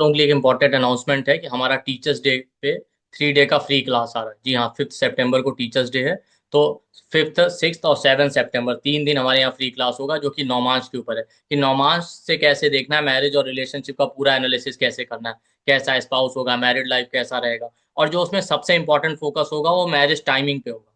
लोगों के लिए एक इम्पोर्टेंट अनाउंसमेंट है कि हमारा टीचर्स डे पे 3 डे का फ्री क्लास आ रहा है। जी हाँ, 5 सितंबर को टीचर्स डे है। तो 5, 6 और 7 सितंबर 3 दिन हमारे यहाँ फ्री क्लास होगा, जो कि नौमांश के ऊपर है कि नौमांश से कैसे देखना है मैरिज और रिलेशनशिप का पूरा एनालिसिस कैसे करना है, कैसा स्पाउस होगा, मैरिड लाइफ कैसा रहेगा। और जो उसमें सबसे इंपॉर्टेंट फोकस होगा वो मैरिज टाइमिंग पे होगा।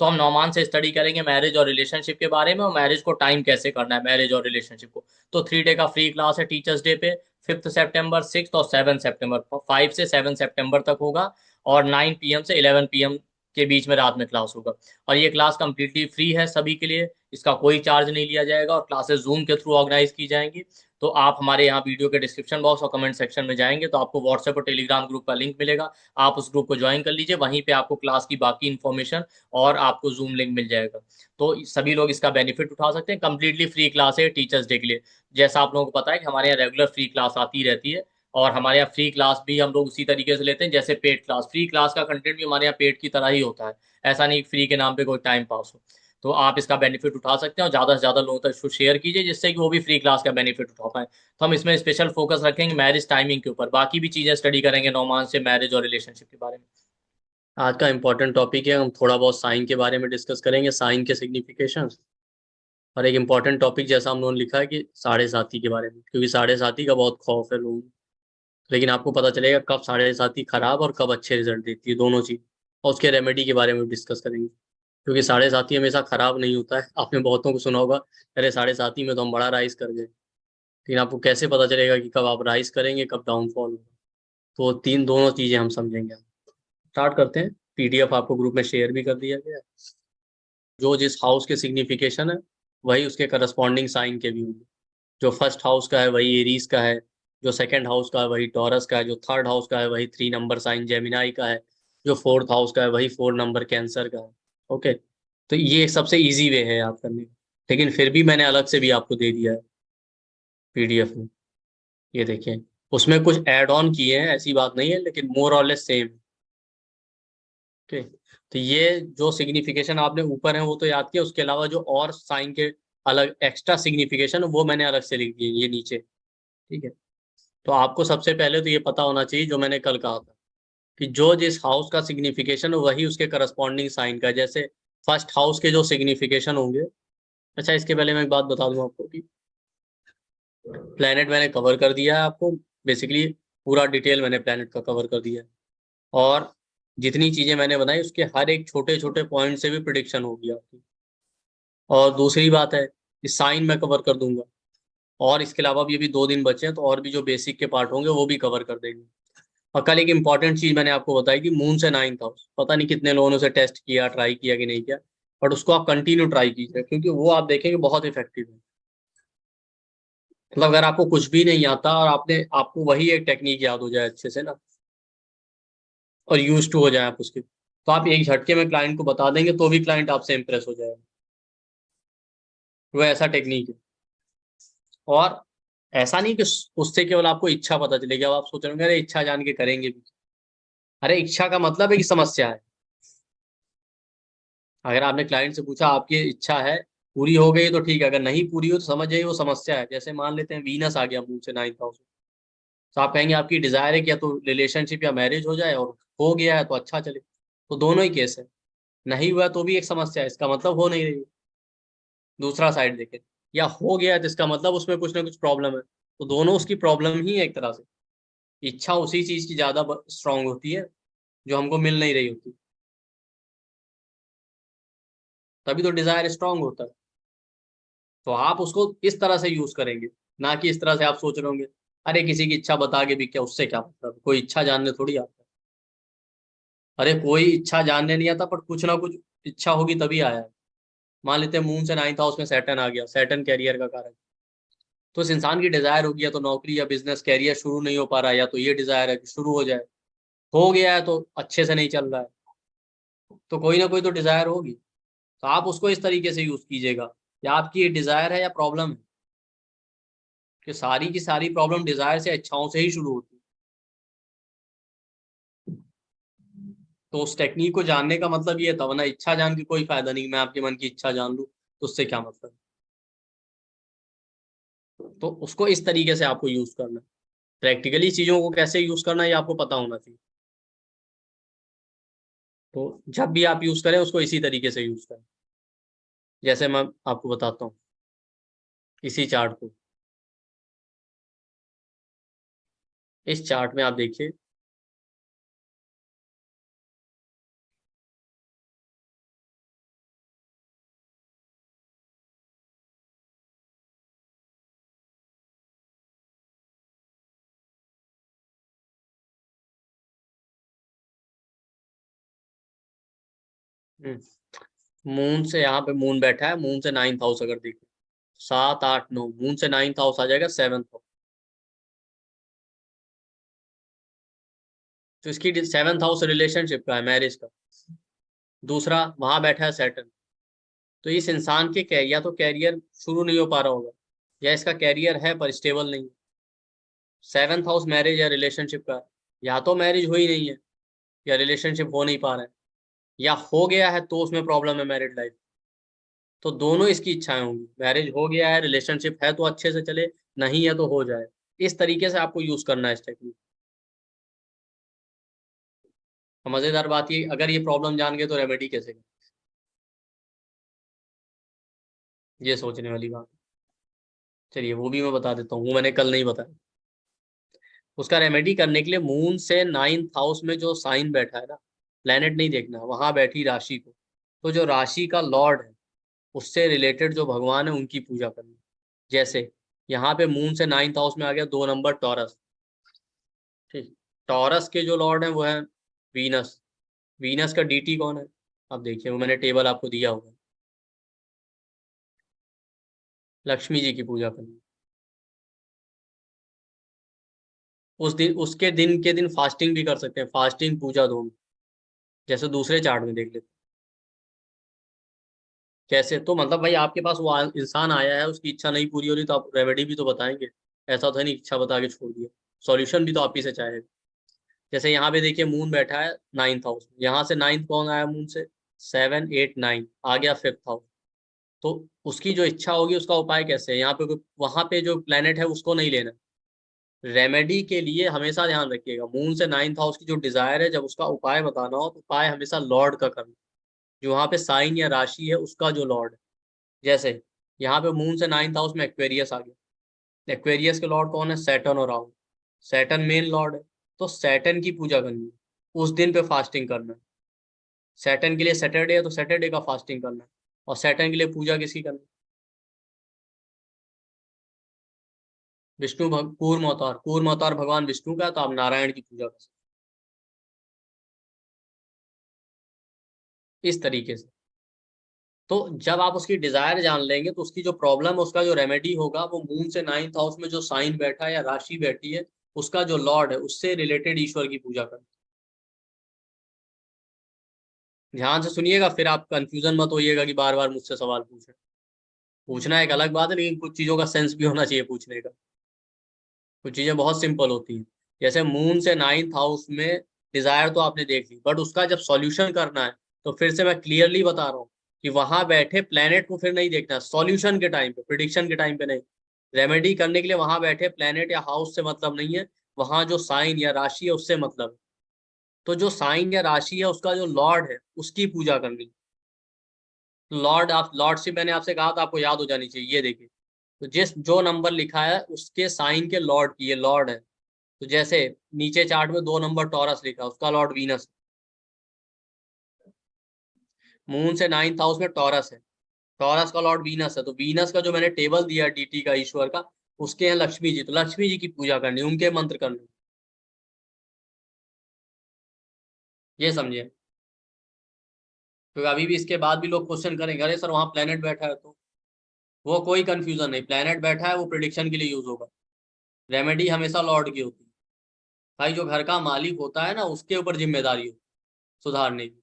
तो हम नौमान से स्टडी करेंगे मैरिज और रिलेशनशिप के बारे में, और मैरिज को टाइम कैसे करना है, मैरिज और रिलेशनशिप को। तो 3 डे का फ्री क्लास है टीचर्स डे पे। 5 सितंबर, 6 और 7 सितंबर, 5 से 7 सितंबर तक होगा। और 9 PM से 11 PM के बीच में रात में क्लास होगा। और ये क्लास कंप्लीटली फ्री है सभी के लिए, इसका कोई चार्ज नहीं लिया जाएगा, और क्लासेस जूम के थ्रू ऑर्गेनाइज की जाएंगी। तो आप हमारे यहाँ वीडियो के डिस्क्रिप्शन बॉक्स और कमेंट सेक्शन में जाएंगे तो आपको व्हाट्सएप और टेलीग्राम ग्रुप का लिंक मिलेगा। आप उस ग्रुप को ज्वाइन कर लीजिए, वहीं पे आपको क्लास की बाकी इन्फॉर्मेशन और आपको जूम लिंक मिल जाएगा। तो सभी लोग इसका बेनिफिट उठा सकते हैं। कंप्लीटली फ्री क्लास है टीचर्स डे के लिए। जैसा आप लोगों को पता है कि हमारे यहाँ रेगुलर फ्री क्लास आती रहती है, और हमारे यहाँ फ्री क्लास भी हम लोग उसी तरीके से लेते हैं जैसे पेड क्लास। फ्री क्लास का कंटेंट भी हमारे यहाँ पेड की तरह ही होता है। ऐसा नहीं फ्री के नाम पे कोई टाइम पास हो। तो आप इसका बेनिफिट उठा सकते हैं और ज़्यादा से ज़्यादा लोगों तक इसको शेयर कीजिए, जिससे कि वो भी फ्री क्लास का बेनिफिट उठा पाए। तो हम इसमें स्पेशल फोकस रखेंगे मैरिज टाइमिंग के ऊपर, बाकी भी चीज़ें स्टडी करेंगे नौमान से मैरिज और रिलेशनशिप के बारे में। आज का इम्पोर्टेंट टॉपिक है, हम थोड़ा बहुत साइन के बारे में डिस्कस करेंगे, साइन के सिग्निफिकेशन। और एक इम्पॉर्टेंट टॉपिक जैसा हम लोगों ने लिखा है कि साढ़े साथी के बारे में, क्योंकि साढ़े साथी का बहुत खौफ है लोगों को। लेकिन आपको पता चलेगा कब साढ़े साथी खराब और कब अच्छे रिजल्ट देती है, दोनों चीज। और उसके रेमेडी के बारे में डिस्कस करेंगे, क्योंकि साढ़े साथी हमेशा खराब नहीं होता है। आपने बहुतों को सुना होगा, अरे साढ़े साथी में तो हम बड़ा राइज कर गए। लेकिन आपको कैसे पता चलेगा कि कब आप राइज करेंगे, कब डाउनफॉल होगा। तो तीन दोनों चीजें हम समझेंगे। स्टार्ट करते हैं। पीडीएफ आपको ग्रुप में शेयर भी कर दिया गया है। जो जिस हाउस के सिग्निफिकेशन है वही उसके करस्पॉन्डिंग साइन के भी होंगे। जो फर्स्ट हाउस का है वही एरीज का है, जो सेकंड हाउस का है वही टॉरस का है, जो थर्ड हाउस का है वही 3 नंबर साइन जेमिनाई का है, जो फोर्थ हाउस का है वही 4 नंबर कैंसर का है। ओके। तो ये सबसे इजी वे है याद करने का। लेकिन फिर भी मैंने अलग से भी आपको दे दिया है पीडीएफ में। ये देखिए, उसमें कुछ ऐड ऑन किए हैं, ऐसी बात नहीं है, लेकिन मोर और लेस सेम। ओके। तो ये जो सिग्निफिकेशन आपने ऊपर है वो तो याद किया, उसके अलावा जो और साइन के अलग एक्स्ट्रा सिग्निफिकेशन वो मैंने अलग से लिख दिए ये नीचे। ठीक है। तो आपको सबसे पहले तो ये पता होना चाहिए जो मैंने कल कहा था, कि जो जिस हाउस का सिग्निफिकेशन वही उसके करस्पॉन्डिंग साइन का है। जैसे फर्स्ट हाउस के जो सिग्निफिकेशन होंगे। अच्छा, इसके पहले मैं एक बात बता दूं आपको कि प्लेनेट मैंने कवर कर दिया है आपको। बेसिकली पूरा डिटेल मैंने प्लेनेट का कवर कर दिया है। और जितनी चीजें मैंने बनाई उसके हर एक छोटे छोटे पॉइंट से भी प्रिडिक्शन होगी आपकी। और दूसरी बात है, इस साइन मैं कवर कर दूंगा। और इसके अलावा भी अभी 2 दिन बचे हैं, तो और भी जो बेसिक के पार्ट होंगे वो भी कवर कर देंगे। और कल एक इंपॉर्टेंट चीज मैंने आपको बताई कि मून से 9th हाउस, पता नहीं कितने लोगों ने उसे टेस्ट किया, ट्राई किया कि नहीं किया। बट उसको आप कंटिन्यू ट्राई कीजिए, क्योंकि वो आप देखेंगे बहुत इफेक्टिव है। मतलब अगर आपको कुछ भी नहीं आता और आपको वही एक टेक्निक याद हो जाए अच्छे से ना, और यूज टू हो जाए आप उसके, तो आप एक झटके में क्लाइंट को बता देंगे तो भी क्लाइंट आपसे इंप्रेस हो जाएगा। वो ऐसा टेक्निक है। और ऐसा नहीं कि उससे केवल आपको इच्छा पता चलेगी। अब आप सोच रहे होंगे अरे इच्छा जान के करेंगे भी। अरे इच्छा का मतलब है कि समस्या है। अगर आपने क्लाइंट से पूछा आपकी इच्छा है, पूरी हो गई तो ठीक है, अगर नहीं पूरी हो तो समझ जाइए वो समस्या है। जैसे मान लेते हैं वीनस आ गया मून से 9th हाउस में, तो आप कहेंगे आपकी डिजायर है कि या तो रिलेशनशिप या मैरिज हो जाए, और हो गया है तो अच्छा चले। तो दोनों ही केस है। नहीं हुआ तो भी एक समस्या है, इसका मतलब हो नहीं रही। दूसरा साइड देखें, या हो गया है तो इसका मतलब उसमें कुछ ना कुछ प्रॉब्लम है। तो दोनों उसकी प्रॉब्लम ही है एक तरह से। इच्छा उसी चीज की ज्यादा स्ट्रांग होती है जो हमको मिल नहीं रही होती, तभी तो डिजायर स्ट्रांग होता है। तो आप उसको इस तरह से यूज करेंगे, ना कि इस तरह से आप सोच रहे होंगे अरे किसी की इच्छा बता के भी क्या, उससे क्या मतलब, कोई इच्छा जानने थोड़ी आता है। अरे कोई इच्छा जानने नहीं आता, पर कुछ ना कुछ इच्छा होगी तभी आया है। मान लेते हैं मून से 9th हाउस में सैटर्न आ गया, सैटर्न कैरियर का कारक। तो इस इंसान की डिजायर होगी या तो नौकरी या बिजनेस कैरियर शुरू नहीं हो पा रहा है, या तो ये डिजायर है कि शुरू हो जाए। हो गया है तो अच्छे से नहीं चल रहा है, तो कोई ना कोई तो डिजायर होगी। तो आप उसको इस तरीके से यूज कीजिएगा, या आपकी ये डिजायर है या प्रॉब्लम है। कि सारी की सारी प्रॉब्लम डिजायर से, इच्छाओं से ही शुरू होती है। तो उस टेक्निक को जानने का मतलब ये था, वरना इच्छा जान के कोई फायदा नहीं। मैं आपके मन की इच्छा जान लूं तो उससे क्या मतलब। तो उसको इस तरीके से आपको यूज करना है। प्रैक्टिकली चीजों को कैसे यूज करना है ये आपको पता होना चाहिए। तो जब भी आप यूज करें उसको इसी तरीके से यूज करें, जैसे मैं आपको बताता हूँ इसी चार्ट को। इस चार्ट में आप देखिए, मून से यहाँ पे मून बैठा है, मून से 9th हाउस अगर देखिए, 7 8 9, मून से 9th हाउस आ जाएगा 7th हाउस। तो इसकी 7th हाउस रिलेशनशिप का है, मैरिज का। दूसरा वहां बैठा है सैटर्न। तो इस इंसान के या तो कैरियर शुरू नहीं हो पा रहा होगा, या इसका कैरियर है पर स्टेबल नहीं है। 7th हाउस मैरिज या रिलेशनशिप का है। या तो मैरिज हुई नहीं है, या रिलेशनशिप हो नहीं पा रहा है, या हो गया है तो उसमें प्रॉब्लम है मैरिड लाइफ। तो दोनों इसकी इच्छाएं होंगी, मैरिज हो गया है, रिलेशनशिप है तो अच्छे से चले, नहीं है तो हो जाए। इस तरीके से आपको यूज करना है इस टेक्निक। मजेदार बात ये, अगर ये प्रॉब्लम जान गए तो रेमेडी कैसे करें, ये सोचने वाली बात है। चलिए वो भी मैं बता देता हूँ, वो मैंने कल नहीं बताया। उसका रेमेडी करने के लिए मून से 9th हाउस में जो साइन बैठा है ना, प्लेनेट नहीं देखना, वहां बैठी राशि को। तो जो राशि का लॉर्ड है उससे रिलेटेड जो भगवान है उनकी पूजा करनी। जैसे यहाँ पे मून से 9th हाउस में आ गया 2 नंबर टॉरस। ठीक, टॉरस के जो लॉर्ड है वो है वीनस। वीनस का डीटी कौन है, अब देखिए वो मैंने टेबल आपको दिया हुआ है। लक्ष्मी जी की पूजा करनी। उस दिन, उसके दिन के दिन फास्टिंग भी कर सकते हैं, फास्टिंग पूजा दोनों, जैसे दूसरे चार्ट में देख लेते हैं। कैसे, तो मतलब भाई आपके पास वो इंसान आया है, उसकी इच्छा नहीं पूरी हो रही तो आप रेमेडी भी तो बताएंगे। ऐसा तो नहीं इच्छा बता के छोड़ दिया, सॉल्यूशन भी तो आप ही से चाहेगा। जैसे यहाँ पे देखिए मून बैठा है 9th हाउस में, यहाँ से 9th कौन आया मून से, 7 8 9 आ गया 5th हाउस। तो उसकी जो इच्छा होगी उसका उपाय कैसे है, यहाँ पे वहां पे जो प्लेनेट है उसको नहीं लेना। रेमेडी के लिए हमेशा ध्यान रखिएगा, मून से 9th हाउस की जो डिजायर है, जब उसका उपाय बताना हो तो उपाय हमेशा लॉर्ड का करना, जो वहां पे साइन या राशि है उसका जो लॉर्ड है। जैसे यहाँ पे मून से 9th हाउस में एक्वेरियस आ गया, एक्वेरियस के लॉर्ड कौन है, सैटर्न और राहु। सैटर्न मेन लॉर्ड है, तो सैटर्न की पूजा करनी है, उस दिन पे फास्टिंग करना है। सैटर्न के लिए सैटरडे है तो सैटरडे का फास्टिंग करना है। और सैटर्न के लिए पूजा किसकी करनी है, विष्णु कूर्म अवतार, कूर्म अवतार भगवान विष्णु का है, तो आप नारायण की पूजा कर सकते हैं। इस तरीके से, तो जब आप उसकी डिजायर जान लेंगे तो उसकी जो प्रॉब्लम है उसका जो रेमेडी होगा वो मून से 9th हाउस में जो साइन बैठा है या राशि बैठी है, उसका जो लॉर्ड है उससे रिलेटेड ईश्वर की पूजा करना। ध्यान से सुनिएगा, फिर आप कंफ्यूजन मत होइएगा कि बार बार मुझसे सवाल पूछे। पूछना एक अलग बात है, लेकिन कुछ चीजों का सेंस भी होना चाहिए पूछने का। कुछ चीजें बहुत सिंपल होती हैं। जैसे मून से 9th हाउस में डिजायर तो आपने देख ली, बट उसका जब सॉल्यूशन करना है, तो फिर से मैं क्लियरली बता रहा हूँ कि वहां बैठे प्लेनेट को फिर नहीं देखना, सॉल्यूशन के टाइम पे, प्रिडिक्शन के टाइम पे नहीं। रेमेडी करने के लिए वहां बैठे प्लेनेट या हाउस से मतलब नहीं है, वहां जो साइन या राशि है उससे मतलब है। तो जो साइन या राशि है उसका जो लॉर्ड है उसकी पूजा करनी। लॉर्ड, आप लॉर्डशिप मैंने आपसे कहा था आपको याद हो जानी चाहिए, ये देखिए। तो जिस जो नंबर लिखा है उसके साइन के लॉर्ड की, ये लॉर्ड है। तो जैसे नीचे चार्ट में 2 नंबर टॉरस लिखा, उसका लॉर्ड वीनस। मून से 9th हाउस में टॉरस है, टॉरस का लॉर्ड वीनस है। तो वीनस का जो मैंने टेबल दिया डीटी का, ईश्वर का, उसके हैं लक्ष्मी जी, तो लक्ष्मी जी की पूजा करनी, उनके मंत्र करने। ये समझिए, क्योंकि अभी भी इसके बाद भी लोग क्वेश्चन करेंगे, अरे सर वहां प्लेनेट बैठा है तो। वो कोई कंफ्यूजन नहीं, प्लेनेट बैठा है वो प्रिडिक्शन के लिए यूज होगा। रेमेडी हमेशा लॉर्ड की होती है। भाई जो घर का मालिक होता है ना उसके ऊपर जिम्मेदारी हो सुधारने की,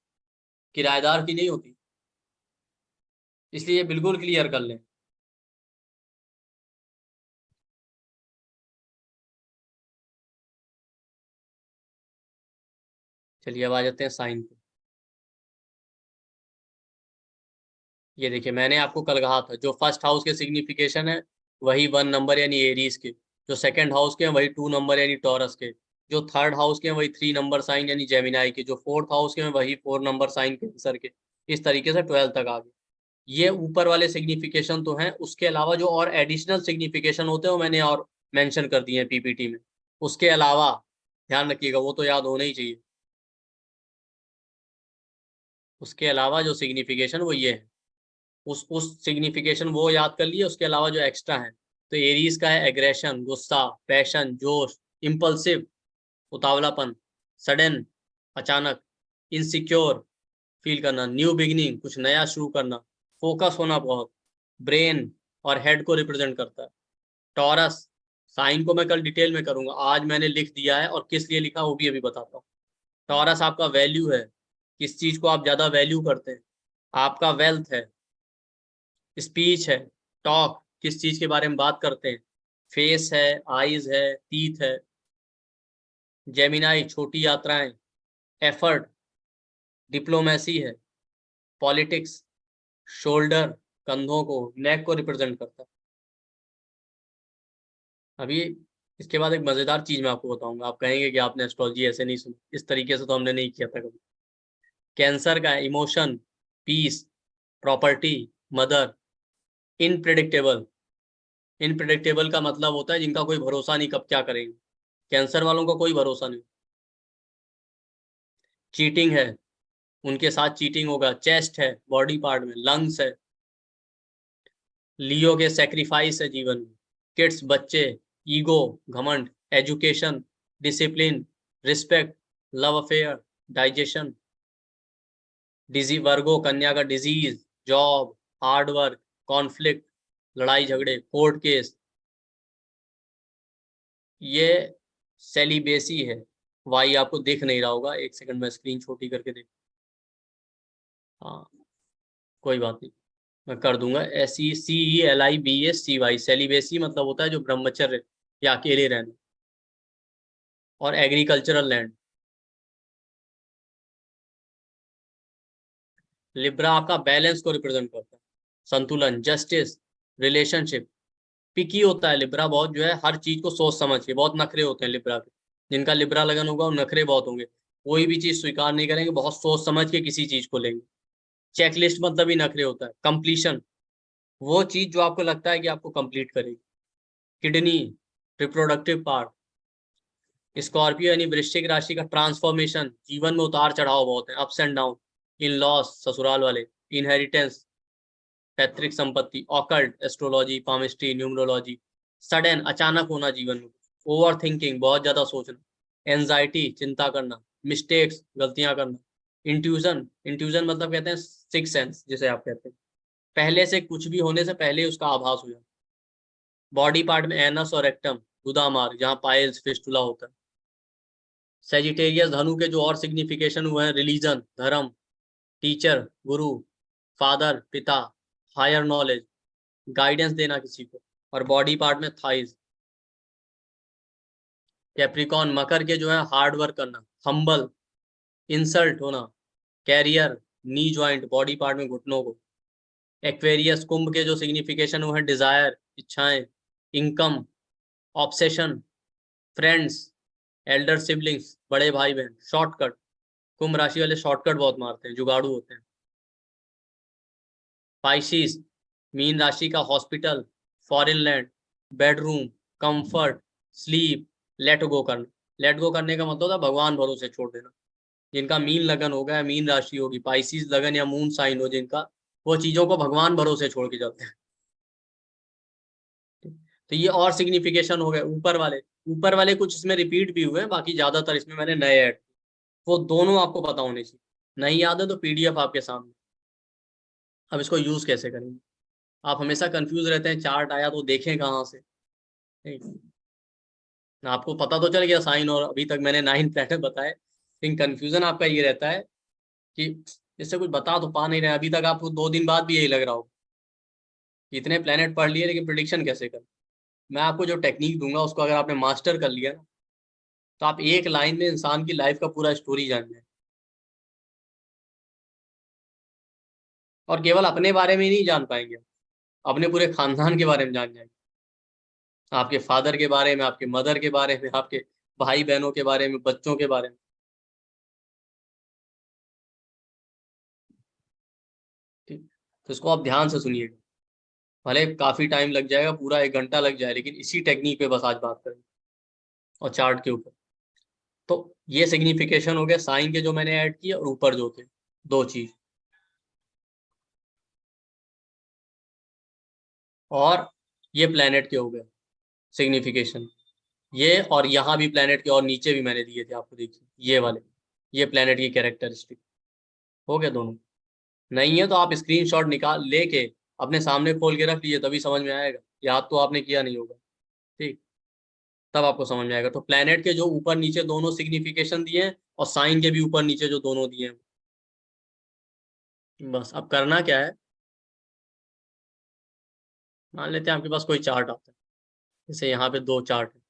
किराएदार की नहीं होती। इसलिए बिल्कुल क्लियर कर लें। चलिए अब आ जाते हैं साइन पे। ये देखिए मैंने आपको कल कहा था जो फर्स्ट हाउस के सिग्निफिकेशन है वही 1 नंबर यानी एरीज के। जो सेकंड हाउस के हैं वही 2 नंबर यानी टॉरस के, जो थर्ड हाउस के हैं वही 3 नंबर साइन यानी जेमिनाई के, जो फोर्थ हाउस के हैं वही 4 नंबर साइन कैंसर के। इस तरीके से 12 तक आ गए। ये ऊपर वाले सिग्निफिकेशन तो हैं, उसके अलावा जो और एडिशनल सिग्निफिकेशन होते हैं वो मैंने और मेंशन कर दिए हैं पीपीटी में। उसके अलावा ध्यान रखिएगा, वो तो याद होना ही चाहिए। उसके अलावा जो सिग्निफिकेशन वो ये है, उस सिग्निफिकेशन वो याद कर लिए, उसके अलावा जो एक्स्ट्रा है। तो एरीज का है एग्रेशन, गुस्सा, पैशन, जोश, इम्पल्सिव, उतावलापन, सडन, अचानक, इनसिक्योर फील करना, न्यू बिगिनिंग कुछ नया शुरू करना, फोकस होना बहुत, ब्रेन और हेड को रिप्रेजेंट करता है। टॉरस साइन को मैं कल डिटेल में करूंगा, आज मैंने लिख दिया है और किस लिए लिखा वो भी अभी बताता हूँ। टॉरस आपका वैल्यू है, किस चीज को आप ज्यादा वैल्यू करते हैं। आपका वेल्थ है, स्पीच है, टॉक किस चीज के बारे में बात करते हैं, फेस है, आईज है, टीथ है। जेमिनाई छोटी यात्राएं, एफर्ट, डिप्लोमेसी है, पॉलिटिक्स, शोल्डर कंधों को, नेक को रिप्रेजेंट करता है। अभी इसके बाद एक मजेदार चीज मैं आपको बताऊंगा, आप कहेंगे कि आपने एस्ट्रोलॉजी ऐसे नहीं सुनी, इस तरीके से तो हमने नहीं किया था कभी। कैंसर का इमोशन, पीस, प्रॉपर्टी, मदर, इनप्रेडिक्टेबल। इनप्रेडिक्टेबल का मतलब होता है जिनका कोई भरोसा नहीं कब क्या करेंगे। कैंसर वालों का कोई भरोसा नहीं। चीटिंग है, उनके साथ चीटिंग होगा। चेस्ट है, बॉडी पार्ट में, लंग्स है। लियो के सेक्रीफाइस है जीवन में। किड्स बच्चे, ईगो घमंड, education, discipline, respect, love affair, digestion. डिजी वर्गो कन्या का disease, job, hard work, conflict, लड़ाई झगड़े, कोर्ट केस। ये सेलिबेसी है। वाई आपको दिख नहीं रहा होगा, एक सेकंड में स्क्रीन छोटी करके देख। हाँ, कोई बात नहीं, मैं कर दूंगा। SECELIBACY, सेलिबेसी मतलब होता है जो ब्रह्मचर्य या अकेले रहना। और एग्रीकल्चरल लैंड। लिब्रा आपका बैलेंस को रिप्रेजेंट करता है, संतुलन, जस्टिस, रिलेशनशिप। पिकी होता है लिब्रा बहुत, जो है हर चीज को सोच समझ के, बहुत नखरे होते हैं लिब्रा के। जिनका लिब्रा लगन होगा वो नखरे बहुत होंगे, कोई भी चीज स्वीकार नहीं करेंगे, बहुत सोच समझ के किसी चीज को लेंगे। चेकलिस्ट मतलब ही नखरे होता है। कंप्लीशन, वो चीज जो आपको लगता है कि आपको कंप्लीट करेगी। Kidney, reproductive part. स्कॉर्पियो यानी वृश्चिक राशि का ट्रांसफॉर्मेशन, जीवन में उतार चढ़ाव बहुत है, ups and down. In loss ससुराल वाले, इनहेरिटेंस पैतृक संपत्ति, occult astrology, palmistry, numerology. Sudden अचानक होना जीवन में, ओवर थिंकिंग बहुत ज्यादा सोचना, एंजाइटी चिंता करना, मिस्टेक्स गलतियां करना। इंट्यूजन, इंट्यूजन मतलब कहते हैं सिक्स सेंस जिसे आप कहते हैं, पहले से कुछ भी होने से पहले उसका आभास हो जाए। बॉडी पार्ट में एनस और रेक्टम, गुदामार्ग जहाँ पाइल्स फिस्टुला होता है। सेजिटेरियस धनु के जो और सिग्निफिकेशन हुए हैं, रिलीजन धर्म, टीचर गुरु, फादर पिता, हायर नॉलेज गाइडेंस देना किसी को। और बॉडी पार्ट में थाइज। कैप्रिकॉन मकर के जो है हार्ड वर्क करना, हम्बल, इंसल्ट होना, career, knee joint body part में घुटनों को। एक्वेरियस कुंभ के जो सिग्निफिकेशन हुए हैं, डिजायर इच्छाएं, income, obsession, friends, Elder siblings बड़े भाई बहन, शॉर्टकट। कुंभ राशि वाले शॉर्टकट बहुत मारते हैं, जुगाड़ू होते हैं। पाइसिस मीन राशि का hospital, foreign land, bedroom, comfort, sleep, let go करना। लेट गो करने का मतलब होता है भगवान भरोसे छोड़ देना। जिनका मीन लगन होगा, मीन राशि होगी, पाइसिस लगन या मून साइन हो जिनका, वो चीजों को भगवान भरोसे छोड़ के चलते हैं। तो ये और सिग्निफिकेशन हो गए ऊपर वाले। ऊपर वाले कुछ इसमें रिपीट भी हुए, बाकी ज्यादातर इसमें मैंने नए ऐड, वो दोनों आपको पता होने चाहिए। नहीं याद है तो PDF आपके सामने। अब इसको यूज कैसे करेंगे। आप हमेशा कंफ्यूज रहते हैं, चार्ट आया तो देखें कहाँ से। नहीं, आपको पता तो चल गया साइन, और अभी तक मैंने 9 प्लैनेट बताए, लेकिन कंफ्यूजन आपका ये रहता है कि इससे कुछ बता तो पा नहीं रहे। अभी तक आपको 2 दिन बाद भी यही लग रहा हो कि इतने प्लैनेट पढ़ लिए लेकिन प्रिडिक्शन कैसे कर। मैं आपको जो टेक्निक दूंगा उसको अगर आपने मास्टर कर लिया ना, तो आप एक लाइन में इंसान की लाइफ का पूरा स्टोरी जान जाए। और केवल अपने बारे में ही नहीं जान पाएंगे, अपने पूरे खानदान के बारे में जान जाएंगे। आपके फादर के बारे में, आपके मदर के बारे में, आपके भाई बहनों के बारे में, बच्चों के बारे में। ठीक, तो इसको आप ध्यान से सुनिएगा। भले काफी टाइम लग जाएगा, पूरा 1 घंटा लग जाए, लेकिन इसी टेक्निक पे बस आज बात करेंगे और चार्ट के ऊपर। तो ये सिग्निफिकेशन हो गया साइन के जो मैंने ऐड किए, और ऊपर जो थे 2 चीज। और ये प्लेनेट के हो गए सिग्निफिकेशन, ये और यहाँ भी प्लेनेट के, और नीचे भी मैंने दिए थे आपको, देखिए ये वाले, ये प्लेनेट की कैरेक्टरिस्टिक हो गया दोनों। नहीं है तो आप स्क्रीनशॉट निकाल लेके अपने सामने खोल के रख लीजिए, तभी समझ में आएगा। याद तो आपने किया नहीं होगा, ठीक, तब आपको समझ में आएगा। तो प्लेनेट के जो ऊपर नीचे दोनों सिग्निफिकेशन दिए हैं, और साइन के भी ऊपर नीचे जो दोनों दिए हैं, बस अब करना क्या है। मान लेते हैं आपके पास कोई चार्ट आता है, जैसे यहाँ पे 2 चार्ट है,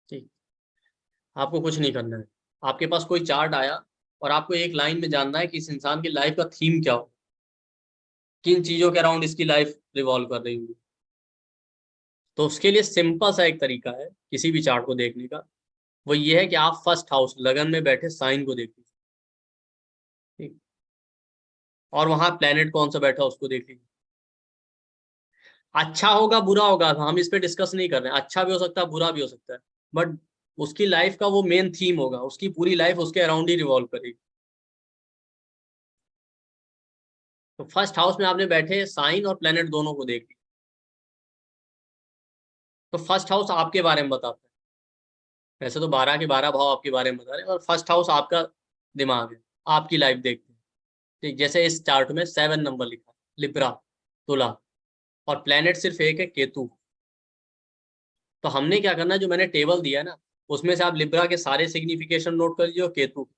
ठीक। आपको कुछ नहीं करना है, आपके पास कोई चार्ट आया और आपको एक लाइन में जानना है कि इस इंसान की लाइफ का थीम क्या हो, किन चीजों के अराउंड इसकी लाइफ रिवॉल्व कर रही होगी। तो उसके लिए सिंपल सा एक तरीका है किसी भी चार्ट को देखने का, वो ये है कि आप फर्स्ट हाउस लगन में बैठे साइन को देख लीजिए, ठीक, और वहां प्लेनेट कौन सा बैठा उसको देख लीजिए। अच्छा होगा बुरा होगा हम इस पे डिस्कस नहीं कर रहे हैं, अच्छा भी हो सकता है बुरा भी हो सकता है, बट उसकी लाइफ का वो मेन थीम होगा, उसकी पूरी लाइफ उसके अराउंड ही रिवॉल्व करेगी। तो फर्स्ट हाउस में आपने बैठे साइन और प्लेनेट दोनों को देख लिया। तो फर्स्ट हाउस आपके बारे में बताता है, वैसे तो 12 के 12 भाव आपके बारे में बता रहे हैं, और फर्स्ट हाउस आपका दिमाग है, आपकी लाइफ देखते हैं, ठीक। जैसे इस चार्ट में 7 नंबर लिखा है, लिब्रा, तुला, और प्लेनेट सिर्फ एक है, केतु। तो हमने क्या करना है, जो मैंने टेबल दिया है ना, उसमें से आप लिब्रा के सारे सिग्निफिकेशन नोट कर लीजिए, और केतु।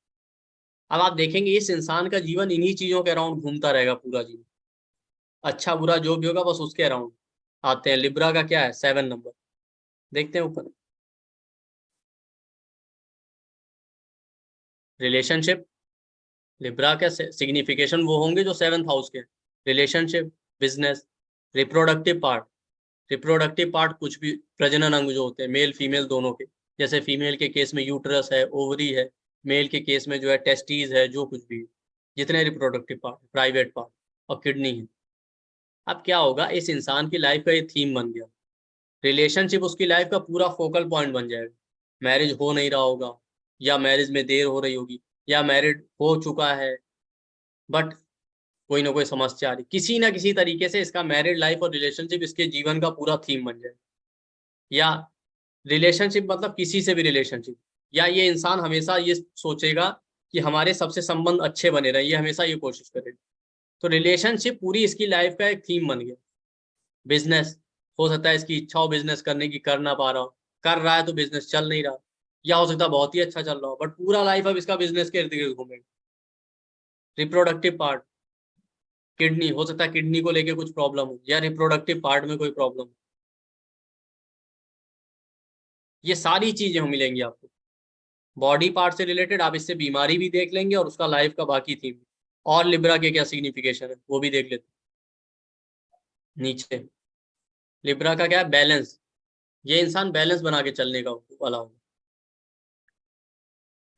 अब आप देखेंगे इस इंसान का जीवन इन्हीं चीजों के अराउंड घूमता रहेगा पूरा जीवन, अच्छा बुरा जो भी होगा बस उसके अराउंड। आते हैं लिब्रा का क्या है, 7 नंबर, देखते हैं ऊपर, रिलेशनशिप। लिब्रा का सिग्निफिकेशन वो होंगे जो 7th हाउस के, relationship, business, reproductive part. Reproductive part कुछ भी प्रजनन अंग जो होते हैं मेल फीमेल दोनों के, जैसे फीमेल के केस में यूटरस है, ओवरी है, मेल के केस में जो है टेस्टीज है, जो कुछ भी है, जितने रिप्रोडक्टिव पार्ट, प्राइवेट पार्ट, और किडनी है। अब क्या होगा, इस इंसान की लाइफ का ये थीम बन गया, रिलेशनशिप उसकी लाइफ का पूरा फोकल पॉइंट बन जाएगा। मैरिज हो नहीं रहा होगा, या मैरिज में देर हो रही होगी, या मैरिड हो चुका है बट कोई ना कोई समस्या आ रही, किसी ना किसी तरीके से इसका मैरिड लाइफ और रिलेशनशिप इसके जीवन का पूरा थीम बन जाए। या रिलेशनशिप मतलब किसी से भी रिलेशनशिप, या ये इंसान हमेशा ये सोचेगा कि हमारे सबसे संबंध अच्छे बने रहे, ये हमेशा ये कोशिश करेगा। तो रिलेशनशिप पूरी इसकी लाइफ का एक थीम बन गया। बिजनेस, हो सकता है इसकी इच्छा हो बिजनेस करने की, कर ना पा रहा हो, कर रहा है तो बिजनेस चल नहीं रहा, या हो सकता है बहुत ही अच्छा चल रहा हो, बट पूरा लाइफ अब इसका बिजनेस के इर्द गिर्द घूमेगा। रिप्रोडक्टिव पार्ट, किडनी, हो सकता है किडनी को लेके कुछ प्रॉब्लम हो, या रिप्रोडक्टिव पार्ट में कोई प्रॉब्लम हो। ये सारी चीजें मिलेंगी आपको बॉडी पार्ट से रिलेटेड, आप इससे बीमारी भी देख लेंगे और उसका लाइफ का बाकी थीम। और लिब्रा के क्या सिग्निफिकेशन है वो भी देख लेते हैं। नीचे लिब्रा का क्या है, बैलेंस, ये इंसान बैलेंस बना के चलने का वाला होगा।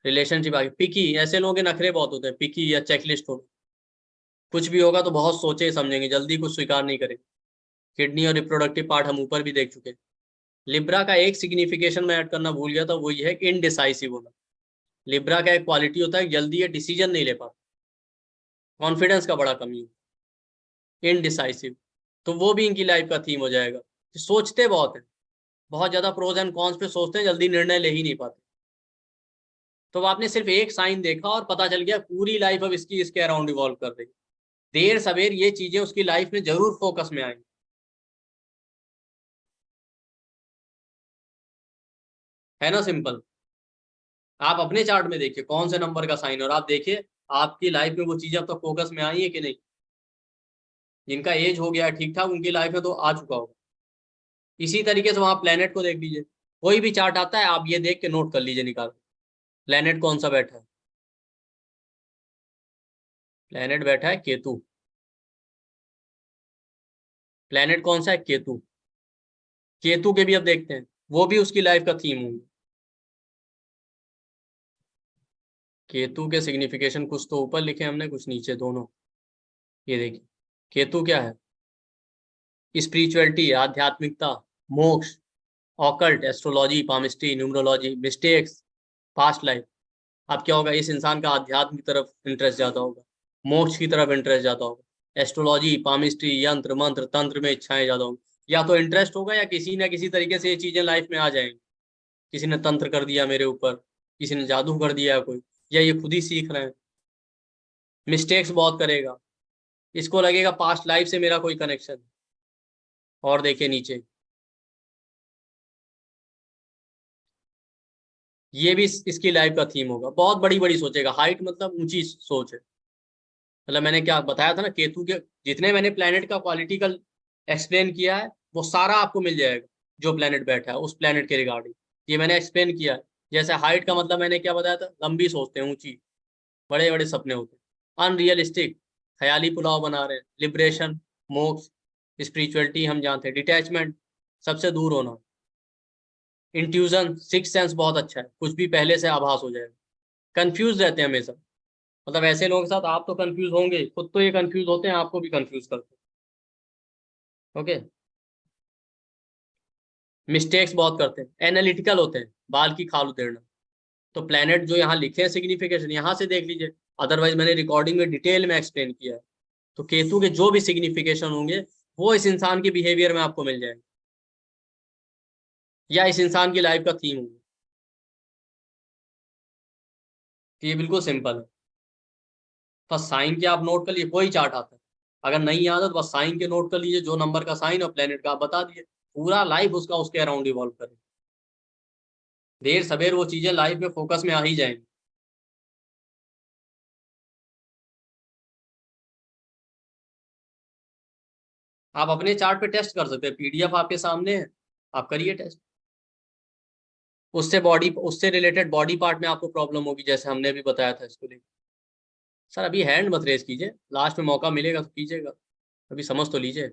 रिलेशनशिप आगे, पिकी, ऐसे लोगों के नखरे बहुत होते हैं, पिकी या चेकलिस्ट हो, कुछ भी होगा तो बहुत सोचे समझेंगे, जल्दी कुछ स्वीकार नहीं करेंगे। किडनी और रिप्रोडक्टिव पार्ट हम ऊपर भी देख चुके हैं। लिब्रा का एक सिग्निफिकेशन में ऐड करना भूल गया था, वो ये है कि इनडिसाइसिव होना। लिब्रा का एक क्वालिटी होता है जल्दी ये डिसीजन नहीं ले पाता, कॉन्फिडेंस का बड़ा कमी है, इनडिसाइसिव। तो वो भी इनकी लाइफ का थीम हो जाएगा कि सोचते बहुत है, बहुत ज्यादा प्रोज एंड कॉन्स पे सोचते हैं, जल्दी निर्णय ले ही नहीं पाते। तो अब आपने सिर्फ एक साइन देखा और पता चल गया पूरी लाइफ अब इसकी इसके अराउंड इवॉल्व कर रही है। देर सवेर ये चीजें उसकी लाइफ में जरूर फोकस में आएंगी। है ना सिंपल। आप अपने चार्ट में देखिए कौन से नंबर का साइन, और आप देखिए आपकी लाइफ में वो चीजें अब तक फोकस में आई है कि नहीं। जिनका एज हो गया है ठीक ठाक, उनकी लाइफ में तो आ चुका होगा। इसी तरीके से वहां प्लेनेट को देख लीजिए, कोई भी चार्ट आता है आप ये देख के नोट कर लीजिए, निकाल प्लेनेट कौन सा बैठा है। प्लेनेट बैठा है केतु, प्लेनेट कौन सा है, केतु। केतु के भी अब देखते हैं, वो भी उसकी लाइफ का थीम होंगे। केतु के सिग्निफिकेशन कुछ तो ऊपर लिखे हमने, कुछ नीचे, दोनों। ये देखिए, केतु क्या है? स्पिरिचुअलिटी, आध्यात्मिकता, मोक्ष, occult, astrology, palmistry, numerology, mistakes, past life. अब क्या होगा, इस इंसान का आध्यात्म की तरफ इंटरेस्ट ज्यादा होगा, मोक्ष की तरफ इंटरेस्ट ज्यादा होगा, एस्ट्रोलॉजी, पामिस्ट्री, यंत्र मंत्र तंत्र में इच्छाएं ज्यादा होंगी। या तो इंटरेस्ट होगा या किसी ना किसी तरीके से ये चीजें लाइफ में आ जाएंगी। किसी ने तंत्र कर दिया मेरे ऊपर, किसी ने जादू कर दिया कोई, या ये खुद ही सीख रहे हैं। मिस्टेक्स बहुत करेगा, इसको लगेगा पास्ट लाइफ से मेरा कोई कनेक्शन। और देखिए नीचे, ये भी इसकी लाइफ का थीम होगा। बहुत बड़ी बड़ी सोचेगा, हाइट मतलब ऊंची सोच है। मतलब मैंने क्या बताया था ना, केतु के जितने मैंने प्लेनेट का क्वालिटिकल एक्सप्लेन किया है, वो सारा आपको मिल जाएगा। जो प्लेनेट बैठा है उस प्लेनेट के रिगार्डिंग ये मैंने एक्सप्लेन किया है। जैसे हाइट का मतलब मैंने क्या बताया था, लंबी सोचते हैं, ऊंची, बड़े बड़े सपने होते हैं। अनरियलिस्टिक, ख्याली पुलाव बना रहे हैं। लिबरेशन, मोक्ष, स्पिरिचुअलिटी हम जानते हैं। डिटैचमेंट, सबसे दूर होना। इंट्यूजन, सिक्स सेंस बहुत अच्छा है, कुछ भी पहले से आभास हो जाएगा। कंफ्यूज रहते हैं हमेशा, मतलब ऐसे लोगों के साथ आप तो कंफ्यूज होंगे, खुद तो ये कंफ्यूज होते हैं, आपको भी कंफ्यूज करते हैं। ओके। मिस्टेक्स बहुत करते हैं, एनालिटिकल होते हैं, बाल की खाल उधेड़ना। तो प्लेनेट जो यहाँ लिखे हैं सिग्निफिकेशन, यहाँ से देख लीजिए, अदरवाइज मैंने रिकॉर्डिंग में डिटेल में एक्सप्लेन किया है। तो केतु के जो भी सिग्निफिकेशन होंगे वो इस इंसान के बिहेवियर में आपको मिल जाएंगे, या इस इंसान की लाइफ का थीम होंगे। तो ये बिल्कुल सिंपल है। बस साइन के आप नोट कर लीजिए, कोई चार्ट आता है। अगर नहीं याद है तो बस साइन के नोट कर लीजिए, जो नंबर का साइन और प्लेनेट का आप बता दिए। पूरा लाइफ उसका उसके अराउंड इवॉल्व करे। देर सवेर वो चीजें लाइफ में फोकस में आ ही जाएंगी। आप अपने चार्ट पे टेस्ट कर सकते हैं, पीडीएफ आपके सामने है, आप करिए टेस्ट। उससे रिलेटेड बॉडी पार्ट में आपको प्रॉब्लम होगी, जैसे हमने भी बताया था इसको लेकर। सर अभी हैंड मत रेस कीजिए, लास्ट में मौका मिलेगा तो कीजिएगा, अभी समझ तो लीजिए।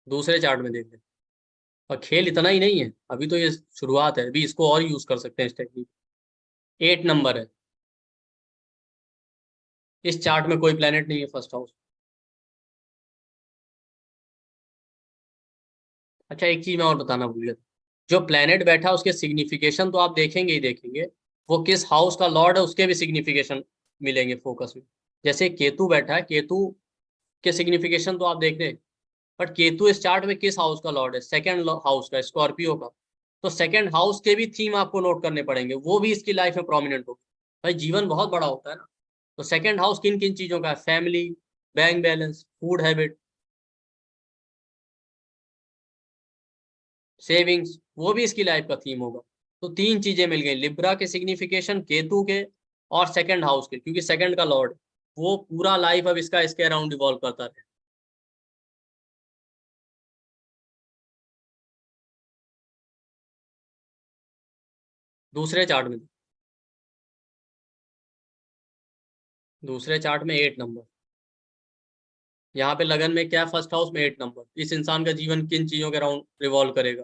दूसरे चार्ट में देख लें। और खेल इतना ही नहीं है, अभी तो ये शुरुआत है, अभी इसको और यूज कर सकते हैं इस टेक्निक। 8 नंबर है, इस चार्ट में कोई प्लेनेट नहीं है फर्स्ट हाउस। अच्छा एक चीज मैं और बताना भूल गया था। जो प्लेनेट बैठा है उसके सिग्निफिकेशन तो आप देखेंगे ही देखेंगे, वो किस हाउस का लॉर्ड है उसके भी सिग्निफिकेशन मिलेंगे फोकस में। जैसे केतु बैठा है, केतु के सिग्निफिकेशन तो आप देख रहे हैं, बट केतु इस चार्ट में किस हाउस का लॉर्ड है? सेकंड हाउस का, स्कॉर्पियो का। तो सेकंड हाउस के भी थीम आपको नोट करने पड़ेंगे, वो भी इसकी लाइफ में प्रोमिनेंट हो। भाई जीवन बहुत बड़ा होता है ना। तो सेकंड हाउस किन किन चीजों का है? Family, bank balance, food habit, savings, वो भी इसकी लाइफ का थीम होगा। तो तीन चीजें मिल गई, लिब्रा के सिग्निफिकेशन, केतु के, और सेकंड हाउस के, क्योंकि सेकंड का लॉर्ड वो पूरा लाइफ अब इसका इसके अराउंड इवॉल्व करता है। दूसरे चार्ट में, दूसरे चार्ट में 8 नंबर, यहाँ पे लगन में क्या, फर्स्ट हाउस में 8 नंबर। इस इंसान का जीवन किन चीजों के अराउंड रिवॉल्व करेगा?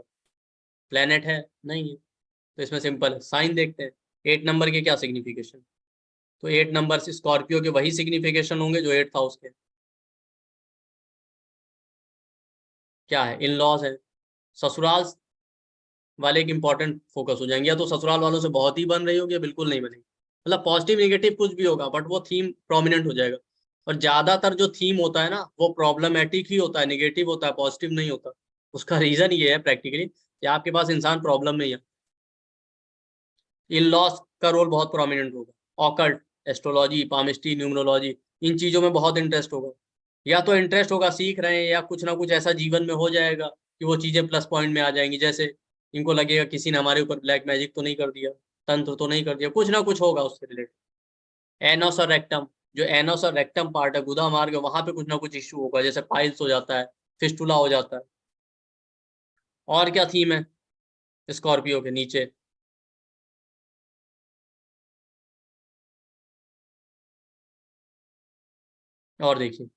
प्लेनेट है? नहीं है। तो इसमें सिंपल है, साइन देखते हैं। 8 नंबर के क्या सिग्निफिकेशन? तो 8 नंबर से स्कॉर्पियो के वही सिग्निफिकेशन होंगे जो 8th हाउस के। क्या है? इन लॉज है। ससुराल वाले एक इंपॉर्टेंट फोकस हो जाएंगे, या तो ससुराल वालों से बहुत ही बन रही होगी या बिल्कुल नहीं बनेगी। मतलब पॉजिटिव नेगेटिव कुछ भी होगा, बट वो थीम प्रोमिनेंट हो जाएगा। और ज्यादातर जो थीम होता है ना, वो प्रॉब्लमेटिक ही होता है, नेगेटिव होता है, पॉजिटिव नहीं होता। उसका रीजन ये है प्रैक्टिकली कि आपके पास इंसान प्रॉब्लम में ही है। इन लॉस का रोल बहुत प्रोमिनेंट होगा। ऑकल्ट, एस्ट्रोलॉजी, पामिस्ट्री, न्यूमरोलॉजी, इन चीजों में बहुत इंटरेस्ट होगा। या तो इंटरेस्ट होगा, सीख रहे हैं, या कुछ ना कुछ ऐसा जीवन में हो जाएगा कि वो चीजें प्लस पॉइंट में आ जाएंगी। जैसे इनको लगेगा किसी ने हमारे ऊपर ब्लैक मैजिक तो नहीं कर दिया, तंत्र तो नहीं कर दिया, कुछ ना कुछ होगा उससे रिलेटेड। एनोस और रेक्टम, जो एनोस और रेक्टम पार्ट है, गुदा मार्ग, वहां पे कुछ ना कुछ इश्यू होगा, जैसे पाइल्स हो जाता है, फिस्टुला हो जाता है। और क्या थीम है स्कॉर्पियो के नीचे? और देखिए,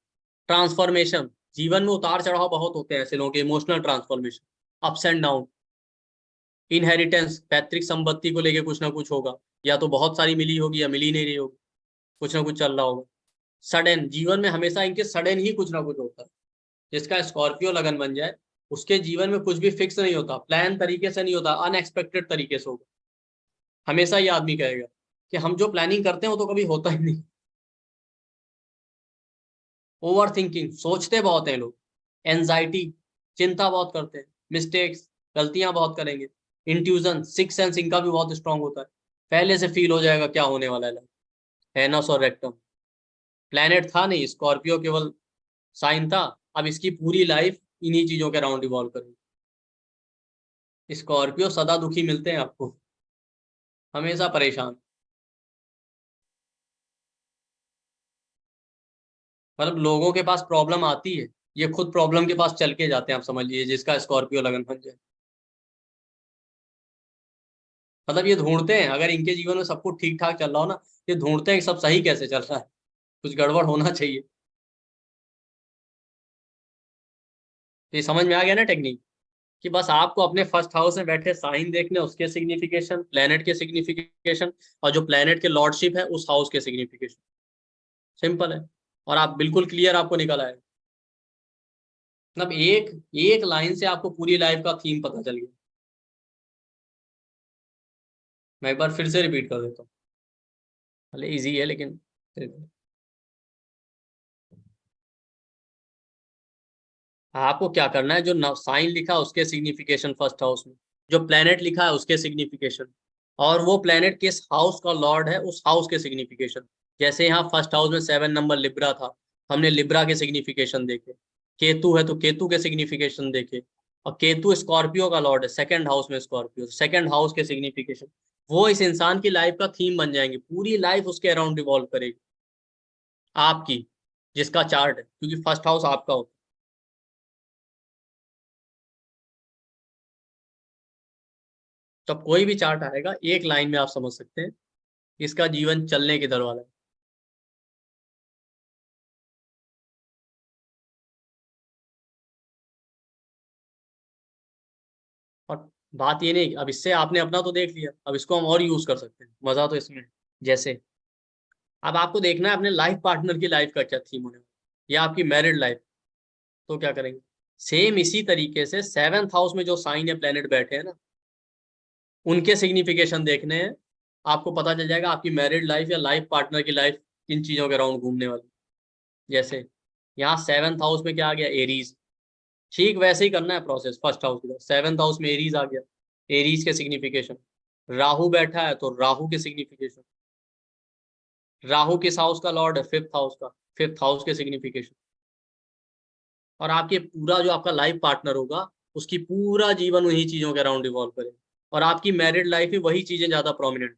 ट्रांसफॉर्मेशन, जीवन में उतार चढ़ाव बहुत होते हैं ऐसे लोगों के, emotional transformation, ups and down. Inheritance, पैतृक संपत्ति को लेके कुछ ना कुछ होगा, या तो बहुत सारी मिली होगी या मिली नहीं रही होगी, कुछ ना कुछ चल रहा होगा। सडन, जीवन में हमेशा इनके सडन ही कुछ ना कुछ होता है। जिसका स्कॉर्पियो लगन बन जाए उसके जीवन में कुछ भी फिक्स नहीं होता, प्लान तरीके से नहीं होता, अनएक्सपेक्टेड तरीके से होगा। हमेशा ये आदमी कहेगा कि हम जो प्लानिंग करते हैं वो तो कभी होता ही नहीं। ओवर थिंकिंग, सोचते बहुत हैं लोग। एंजाइटी, चिंता बहुत करते हैं। मिस्टेक्स, गलतियां बहुत करेंगे। इंट्यूजन, सिक्स सेंस इनका भी बहुत स्ट्रांग होता है, पहले से फील हो जाएगा क्या होने वाला है। एनस और रेक्टम, प्लैनेट था नहीं, स्कॉर्पियो केवल साइन था। अब इसकी पूरी लाइफ इन्हीं चीजों के अराउंड इवॉल्व करेगी। स्कॉर्पियो सदा दुखी मिलते हैं आपको, हमेशा परेशान। मतलब लोगों के पास प्रॉब्लम आती है, ये खुद प्रॉब्लम के पास चल के जाते हैं, आप समझ लीजिए, जिसका स्कॉर्पियो लगन बन जाए। मतलब ये ढूंढते हैं, अगर इनके जीवन में सब कुछ ठीक ठाक चल रहा हो ना, ये ढूंढते हैं कि सब सही कैसे चल रहा है, कुछ गड़बड़ होना चाहिए। तो ये समझ में आ गया ना टेक्निक, कि बस आपको अपने फर्स्ट हाउस में बैठे साइन देखने, उसके सिग्निफिकेशन, प्लेनेट के सिग्निफिकेशन, और जो प्लेनेट के लॉर्डशिप है उस हाउस के सिग्निफिकेशन। सिंपल है, और आप बिल्कुल क्लियर आपको निकल आएगा। मतलब एक एक लाइन से आपको पूरी लाइफ का थीम पता चल गया। मैं एक बार फिर से रिपीट कर देता हूँ, भले इजी है लेकिन फिर भी। आपको क्या करना है, जो साइन लिखा है उसके सिग्निफिकेशन फर्स्ट हाउस में, जो प्लेनेट लिखा है उसके सिग्निफिकेशन, और वो प्लेनेट किस हाउस का लॉर्ड है उस हाउस के सिग्निफिकेशन। जैसे यहाँ फर्स्ट हाउस में 7 नंबर लिब्रा था, हमने लिब्रा के सिग्निफिकेशन देखे। केतु है तो केतु के सिग्निफिकेशन देखे, और केतु स्कॉर्पियो का लॉर्ड है, सेकंड हाउस में स्कॉर्पियो, सेकंड हाउस के सिग्निफिकेशन। वो इस इंसान की लाइफ का थीम बन जाएंगे, पूरी लाइफ उसके अराउंड रिवॉल्व करेगी आपकी, जिसका चार्ट है, क्योंकि फर्स्ट हाउस आपका होता है। तब कोई भी चार्ट आएगा एक लाइन में आप समझ सकते हैं इसका जीवन चलने किधर वाला है। और बात ये नहीं, अब इससे आपने अपना तो देख लिया, अब इसको हम और यूज कर सकते हैं, मजा तो इसमें है। जैसे अब आपको देखना है अपने लाइफ पार्टनर की लाइफ का क्या थीम होने वाला है, या आपकी मैरिड लाइफ। तो क्या करेंगे, सेम इसी तरीके से 7th हाउस में जो साइन या प्लेनेट बैठे हैं ना, उनके सिग्निफिकेशन देखने हैं। आपको पता चल जाएगा आपकी मैरिड लाइफ या लाइफ पार्टनर की लाइफ किन चीजों के अराउंड घूमने वाली। जैसे यहाँ 7th हाउस में क्या आ गया, एरीज। ठीक वैसे ही करना है प्रोसेस फर्स्ट हाउस की तरह। 7th हाउस में एरीज आ गया, एरीज के सिग्निफिकेशन। राहु बैठा है तो राहु के सिग्निफिकेशन। राहु किस हाउस का लॉर्ड है, 5th हाउस का, 5th हाउस के सिग्निफिकेशन। और आपके पूरा जो आपका लाइफ पार्टनर होगा उसकी पूरा जीवन उन्हीं चीजों के अराउंड रिवॉल्व करेगा, और आपकी मैरिड लाइफ में वही चीजें ज्यादा प्रोमिनेंट।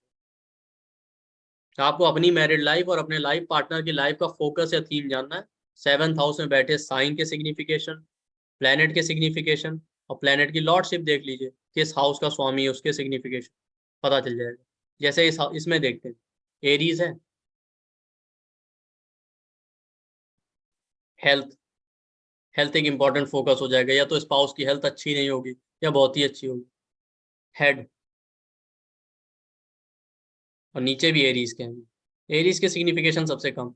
आपको अपनी मैरिड लाइफ और अपने लाइफ पार्टनर की लाइफ का फोकस या थीम जानना है। 7th हाउस में बैठे साइन के सिग्निफिकेशन, प्लेनेट के सिग्निफिकेशन, और प्लेनेट की लॉर्डशिप देख लीजिए, किस हाउस का स्वामी है उसके सिग्निफिकेशन, पता चल जाएगा। जैसे इसमें देखते हैं, एरीज है, हेल्थ। हेल्थ एक इंपॉर्टेंट फोकस हो जाएगा, या तो स्पाउस की हेल्थ अच्छी नहीं होगी या बहुत ही अच्छी होगी। हेड, और नीचे भी एरीज के हैं, एरीज के सिग्निफिकेशन सबसे कम।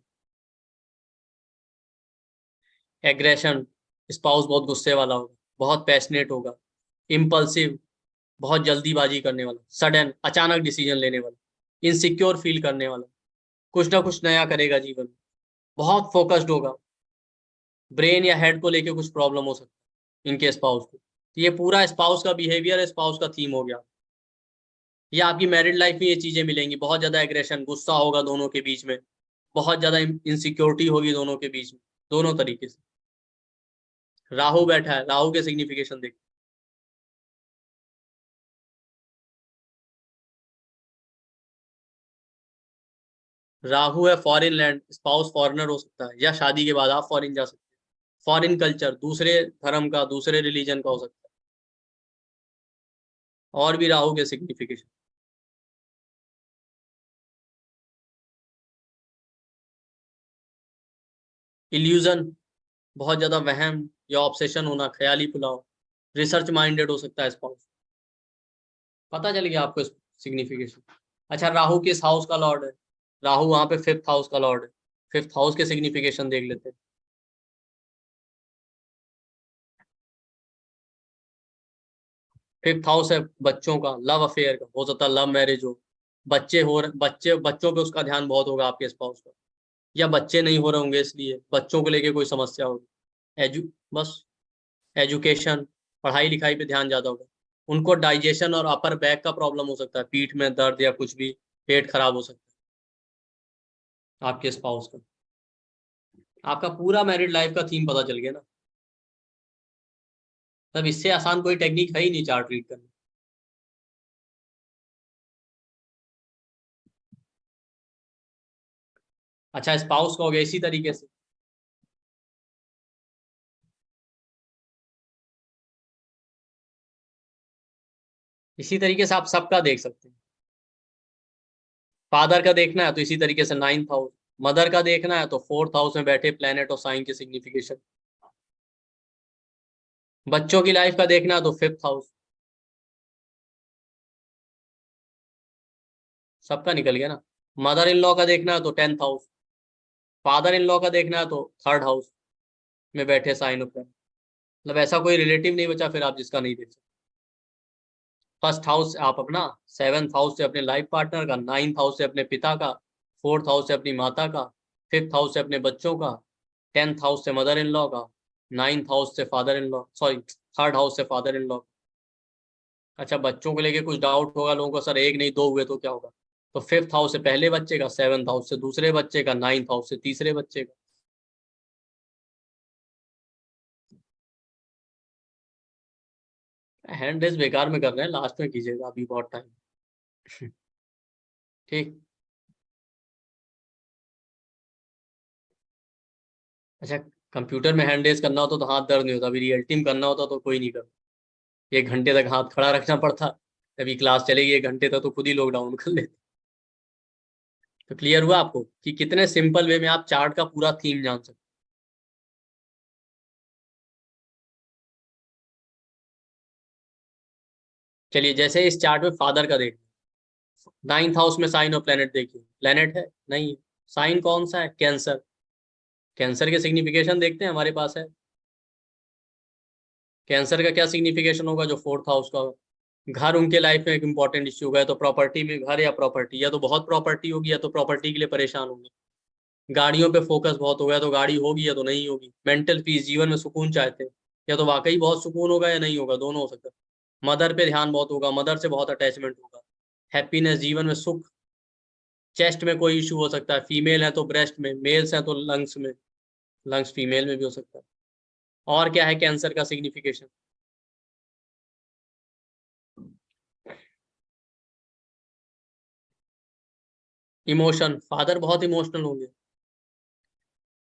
एग्रेशन, स्पाउस बहुत गुस्से वाला होगा, बहुत पैशनेट होगा। इम्पल्सिव, बहुत जल्दीबाजी करने वाला, सडन अचानक डिसीजन लेने वाला। इनसिक्योर फील करने वाला, कुछ ना कुछ नया करेगा जीवन में। बहुत फोकस्ड होगा, ब्रेन या हेड को लेके कुछ प्रॉब्लम हो सकता है इनके स्पाउस को। तो ये पूरा स्पाउस का बिहेवियर, स्पाउस का थीम हो गया। ये आपकी मैरिड लाइफ में ये चीजें मिलेंगी, बहुत ज्यादा एग्रेशन, गुस्सा होगा दोनों के बीच में, बहुत ज्यादा इनसिक्योरिटी होगी दोनों के बीच में, दोनों तरीके से। राहु बैठा है, राहु के सिग्निफिकेशन देख। राहु है फॉरेन लैंड, स्पाउस फॉरेनर हो सकता है, या शादी के बाद आप फॉरेन जा सकते हैं। फॉरेन कल्चर, दूसरे धर्म का, दूसरे रिलीजन का हो सकता है। और भी राहु के सिग्निफिकेशन। इल्यूजन, बहुत ज्यादा वहम या ऑब्सेशन होना, ख्याली पुलाव, रिसर्च माइंडेड हो सकता है स्पाउस। पता चल गया आपको सिग्निफिकेशन। अच्छा, राहु किस हाउस का लॉर्ड है? राहु वहां पे 5th हाउस का लॉर्ड है। 5th हाउस के सिग्निफिकेशन देख लेते हैं। 5th हाउस है बच्चों का, लव अफेयर का, हो सकता है लव मैरिज हो, बच्चों पे उसका ध्यान बहुत होगा आपके स्पाउस का, या बच्चे नहीं हो रहे होंगे इसलिए बच्चों को लेके कोई समस्या होगी। एजु बस एजुकेशन, पढ़ाई लिखाई पे ध्यान ज्यादा होगा। उनको डाइजेशन और अपर बैक का प्रॉब्लम हो सकता है, पीठ में दर्द या कुछ भी, पेट खराब हो सकता है आपके स्पाउस का। आपका पूरा मैरिड लाइफ का थीम पता चल गया ना। तब इससे आसान कोई टेक्निक है ही नहीं चार्ट रीड करने। अच्छा, स्पाउस का हो गया इसी तरीके से। इसी तरीके से आप सबका देख सकते हैं। फादर का देखना है तो इसी तरीके से 9th हाउस, मदर का देखना है तो 4th हाउस में बैठे प्लेनेट और साइन के सिग्निफिकेशन, बच्चों की लाइफ का देखना है तो 5th हाउस। सबका निकल गया ना। मदर इन लॉ का देखना है तो 10th house, father in law का देखना है तो 3rd हाउस में बैठे साइन ऑफ प्लेनेट। मतलब ऐसा कोई रिलेटिव नहीं बचा फिर आप जिसका नहीं देख सकते। 1st हाउस से आप अपना, 7th हाउस से अपने लाइफ पार्टनर का, 9th हाउस से अपने पिता का, 4th हाउस से अपनी माता का, 5th हाउस से अपने बच्चों का, 10th हाउस से मदर इन लॉ का, 9th हाउस से father in law, sorry 3rd house से फादर इन लॉ। अच्छा, बच्चों को लेके कुछ डाउट होगा लोगों को, सर एक नहीं दो हुए तो क्या होगा? तो 5th हाउस से पहले बच्चे का, 7th हाउस से दूसरे बच्चे का, 9th हाउस से तीसरे बच्चे का। हैंड रेस बेकार में कर रहे हैं, लास्ट में कीजिएगा, अभी बहुत टाइम। ठीक। अच्छा, कंप्यूटर में हैंड रेस करना होता तो हाथ दर्द नहीं होता, अभी रियल टीम करना होता तो कोई नहीं करता। 1 घंटे तक हाथ खड़ा रखना पड़ता। अभी क्लास चलेगी 1 घंटे तक तो खुद ही लोग डाउन कर लेते। तो क्लियर हुआ आपको कि कितने सिंपल वे में आप चार्ट का पूरा थीम जान सकते। चलिए, जैसे इस चार्ट में फादर का देखिए, 9th हाउस में साइन और प्लेनेट देखिए, प्लेनेट है नहीं है। साइन कौन सा है? कैंसर। कैंसर के सिग्निफिकेशन देखते हैं, हमारे पास है। कैंसर का क्या सिग्निफिकेशन होगा? जो 4th हाउस का होगा। घर उनके लाइफ में एक इंपॉर्टेंट इश्यू है, तो प्रॉपर्टी में, घर या प्रॉपर्टी, या तो बहुत प्रॉपर्टी होगी या तो प्रॉपर्टी के लिए परेशान होंगे। गाड़ियों पे फोकस बहुत होगा, या तो गाड़ी होगी या तो नहीं होगी। मेंटल पीस, जीवन में सुकून चाहते हैं, या तो वाकई बहुत सुकून होगा या नहीं होगा, दोनों हो सकता है। मदर पे ध्यान बहुत होगा, मदर से बहुत अटैचमेंट होगा। हैप्पीनेस, जीवन में सुख। चेस्ट में कोई इशू हो सकता है, फीमेल है तो ब्रेस्ट में, मेल्स है तो लंग्स में, लंग्स फीमेल में भी हो सकता है। और क्या है कैंसर का सिग्निफिकेशन? इमोशन, फादर बहुत इमोशनल होंगे।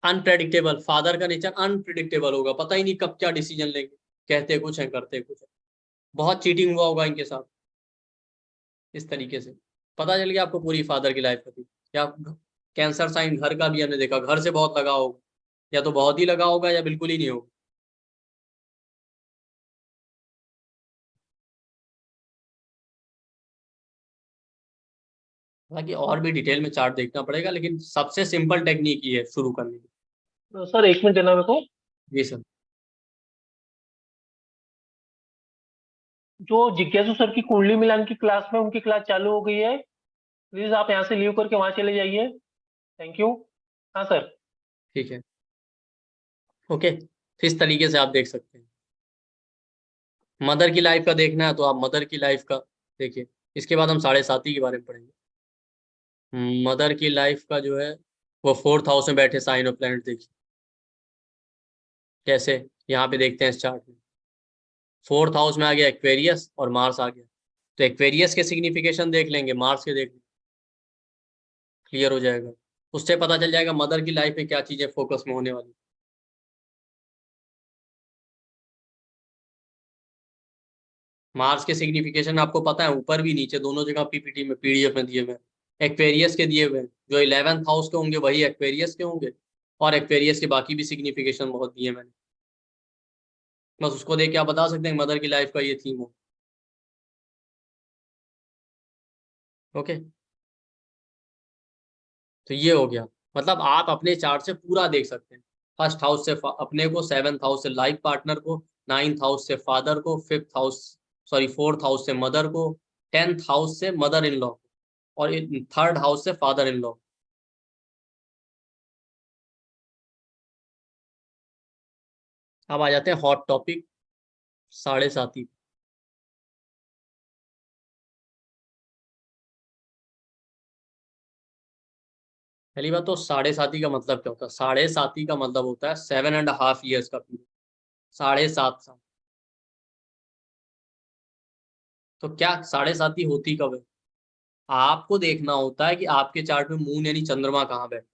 अनप्रेडिक्टेबल, फादर का नेचर अनप्रिडिक्टेबल होगा, पता ही नहीं कब क्या डिसीजन लेंगे, कहते कुछ है करते कुछ है। बहुत चीटिंग हुआ होगा इनके साथ। इस तरीके से पता चल गया आपको पूरी फादर की लाइफ का। क्या कैंसर साइन घर का भी हमने देखा, घर से बहुत लगा होगा, या तो बहुत ही लगा होगा या बिल्कुल ही नहीं होगा। हालांकि और भी डिटेल में चार्ट देखना पड़ेगा, लेकिन सबसे सिंपल टेक्निक ये है शुरू करने की। तो सर 1 मिनट देना मेरे को। जी सर। जो जिज्ञासु सर की कुंडली मिलान की क्लास में, उनकी क्लास चालू हो गई है। प्लीज आप यहाँ से लीव करके वहां चले जाइए। Thank you. हाँ सर। ठीक है। ओके, तो इस तरीके से आप देख सकते हैं। मदर की लाइफ का देखना है तो आप मदर की लाइफ का देखिए। इसके बाद हम 7.5 के बारे में पढ़ेंगे। मदर की लाइफ का जो है, वो 4th हाउस में बैठे साइन और प्लैनेट देखिए कैसे। यहाँ पे देखते हैं इस चार्ट में, 4th हाउस में आ गया एक्वेरियस और मार्स आ गया। तो एक्वेरियस के सिग्निफिकेशन देख लेंगे, मार्स के देख लेंगे, क्लियर हो जाएगा। उससे पता चल जाएगा मदर की लाइफ में क्या चीजें फोकस में होने वाली। मार्स के सिग्निफिकेशन आपको पता है, ऊपर भी नीचे दोनों जगह पीपीटी में, पीडीएफ में दिए हुए हैं। एक्वेरियस के दिए हुए हैं, जो 11th हाउस के होंगे वही एक्वेरियस के होंगे, और एक्वेरियस के बाकी भी सिग्निफिकेशन बहुत दिए मैंने, बस उसको देख के आप बता सकते हैं मदर की लाइफ का ये थीम हो। ओके, तो ये हो गया, मतलब आप अपने चार्ट से पूरा देख सकते हैं। फर्स्ट हाउस से अपने को, सेवंथ हाउस से लाइफ पार्टनर को, नाइन्थ हाउस से फादर को, fifth house sorry fourth house से मदर को, 10th हाउस से मदर इन लॉ, और थर्ड हाउस से फादर इन लॉ। अब आ जाते हैं हॉट टॉपिक, साढ़े साथी। पहली बात तो साढ़े साथी का मतलब क्या होता है? साढ़े साथी का मतलब होता है 7.5 years का पीरियड, 7.5 साल। तो क्या साढ़े साथी होती कब है? आपको देखना होता है कि आपके चार्ट में मून यानी चंद्रमा कहाँ बैठा।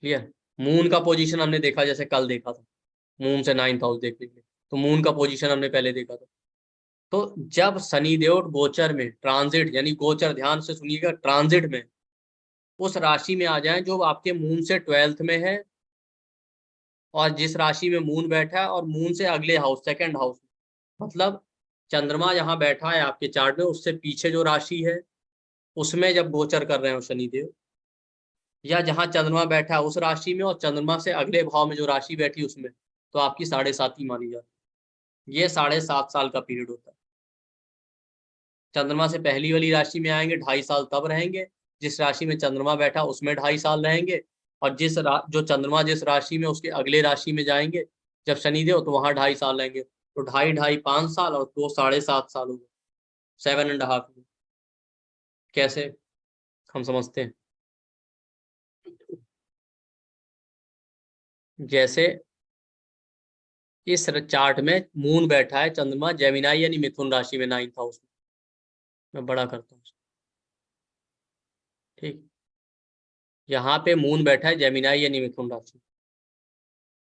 क्लियर? मून का पोजीशन हमने देखा, जैसे कल देखा था, मून से 9th हाउस देख लीजिए, तो मून का पोजीशन हमने पहले देखा था। तो जब शनिदेव गोचर में ट्रांजिट, यानी गोचर ध्यान से सुनिएगा, ट्रांजिट में उस राशि में आ जाए जो आपके मून से 12th में है, और जिस राशि में मून बैठा है, और मून से अगले हाउस, सेकंड हाउस, मतलब चंद्रमा जहां बैठा है आपके चार्ट में, उससे पीछे जो राशि है उसमें जब गोचर कर रहे हो शनिदेव, या जहां चंद्रमा बैठा है उस राशि में, और चंद्रमा से अगले भाव में जो राशि बैठी उसमें, तो आपकी साढ़े साती मानी जाती है। ये 7.5 साल का पीरियड होता है। चंद्रमा से पहली वाली राशि में आएंगे 2.5 साल तब रहेंगे, जिस राशि में चंद्रमा बैठा उसमें 2.5 साल रहेंगे, और जो चंद्रमा जिस राशि में उसके अगले राशि में जाएंगे जब शनिदेव, तो वहां 2.5 साल रहेंगे। तो ढाई ढाई 5 साल, और दो 7.5 साल हो गए, 7.5। कैसे हम समझते हैं? जैसे इस चार्ट में मून बैठा है, चंद्रमा जेमिनाई यानी मिथुन राशि में 9th हाउस में, मैं बड़ा करता हूँ, ठीक। यहाँ पे मून बैठा है जेमिनाई यानी मिथुन राशि।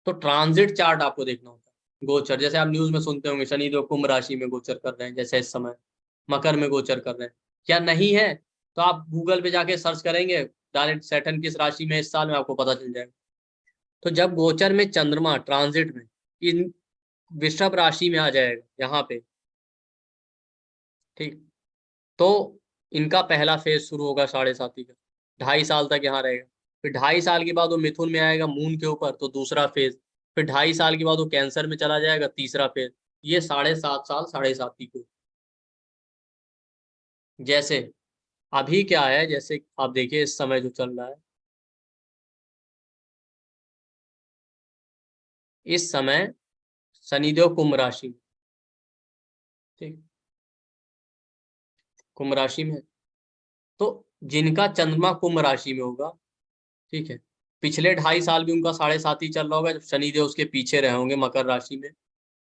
तो ट्रांजिट चार्ट आपको देखना होता है, गोचर, जैसे आप न्यूज में सुनते होंगे शनिदेव कुंभ राशि में गोचर कर रहे हैं, जैसे इस समय मकर में गोचर कर रहे हैं। क्या नहीं है? तो आप गूगल पे जाके सर्च करेंगे डायरेक्ट सैटर्न किस राशि में इस साल में, आपको पता चल जाएगा। तो जब गोचर में चंद्रमा ट्रांजिट में इन वृषभ राशि में आ जाएगा यहाँ पे, ठीक, तो इनका पहला फेज शुरू होगा साढ़े साथी का, 2.5 साल तक यहाँ रहेगा। फिर 2.5 साल के बाद वो मिथुन में आएगा मून के ऊपर, तो दूसरा फेज। फिर 2.5 साल के बाद वो कैंसर में चला जाएगा, तीसरा फेज। ये 7.5 साल साढ़े साथी को। जैसे अभी क्या है, जैसे आप देखिए इस समय जो चल रहा है, इस समय शनिदेव कुंभ राशि, ठीक, कुंभ राशि में। तो जिनका चंद्रमा कुंभ राशि में होगा, ठीक है, पिछले 2.5 साल भी उनका साढ़े साथी चल रहा होगा, जब शनिदेव उसके पीछे रहे होंगे मकर राशि में।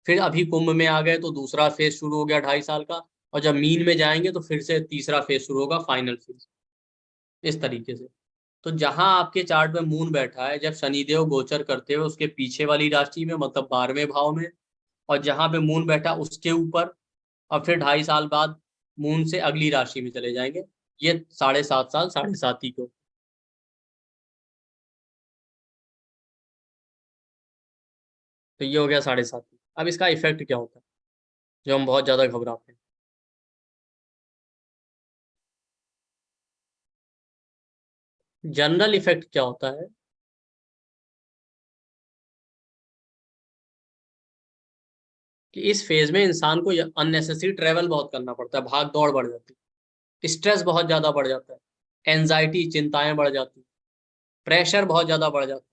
फिर अभी कुंभ में आ गए तो दूसरा फेज शुरू हो गया 2.5 साल का, और जब मीन में जाएंगे तो फिर से तीसरा फेज शुरू होगा, फाइनल फेज। इस तरीके से। तो जहां आपके चार्ट में मून बैठा है, जब शनिदेव गोचर करते हुए उसके पीछे वाली राशि में, मतलब 12वें भाव में, और जहां पे मून बैठा उसके ऊपर, और फिर 2.5 साल बाद मून से अगली राशि में चले जाएंगे। ये 7.5 साल साढ़े साथी को। तो ये हो गया साढ़े साथी। अब इसका इफेक्ट क्या होता है जो हम बहुत ज्यादा घबराते हैं? जनरल इफेक्ट क्या होता है कि इस फेज में इंसान को अननेसेसरी ट्रेवल बहुत करना पड़ता है, भाग दौड़ बढ़ जाती है, स्ट्रेस बहुत ज्यादा बढ़ जाता है, एंजाइटी चिंताएं बढ़ जाती, प्रेशर बहुत ज्यादा बढ़ जाता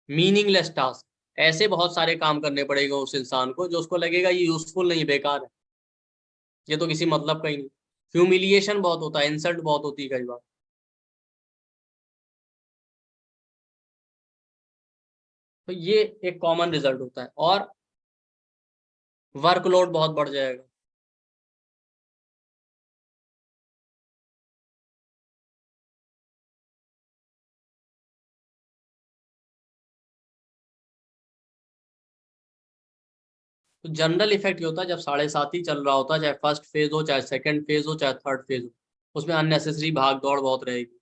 है, मीनिंगलेस टास्क, ऐसे बहुत सारे काम करने पड़ेगा उस इंसान को जो उसको लगेगा ये यूजफुल नहीं, बेकार है, ये तो किसी मतलब का ही नहीं। ह्यूमिलिएशन बहुत होता है, इंसल्ट बहुत होती है कई बार। तो ये एक कॉमन रिजल्ट होता है, और वर्कलोड बहुत बढ़ जाएगा। तो जनरल इफेक्ट ये होता है जब साढ़े सात ही चल रहा होता है, चाहे फर्स्ट फेज हो, चाहे सेकंड फेज हो, चाहे थर्ड फेज हो, उसमें अननेसेसरी भाग दौड़ बहुत रहेगी।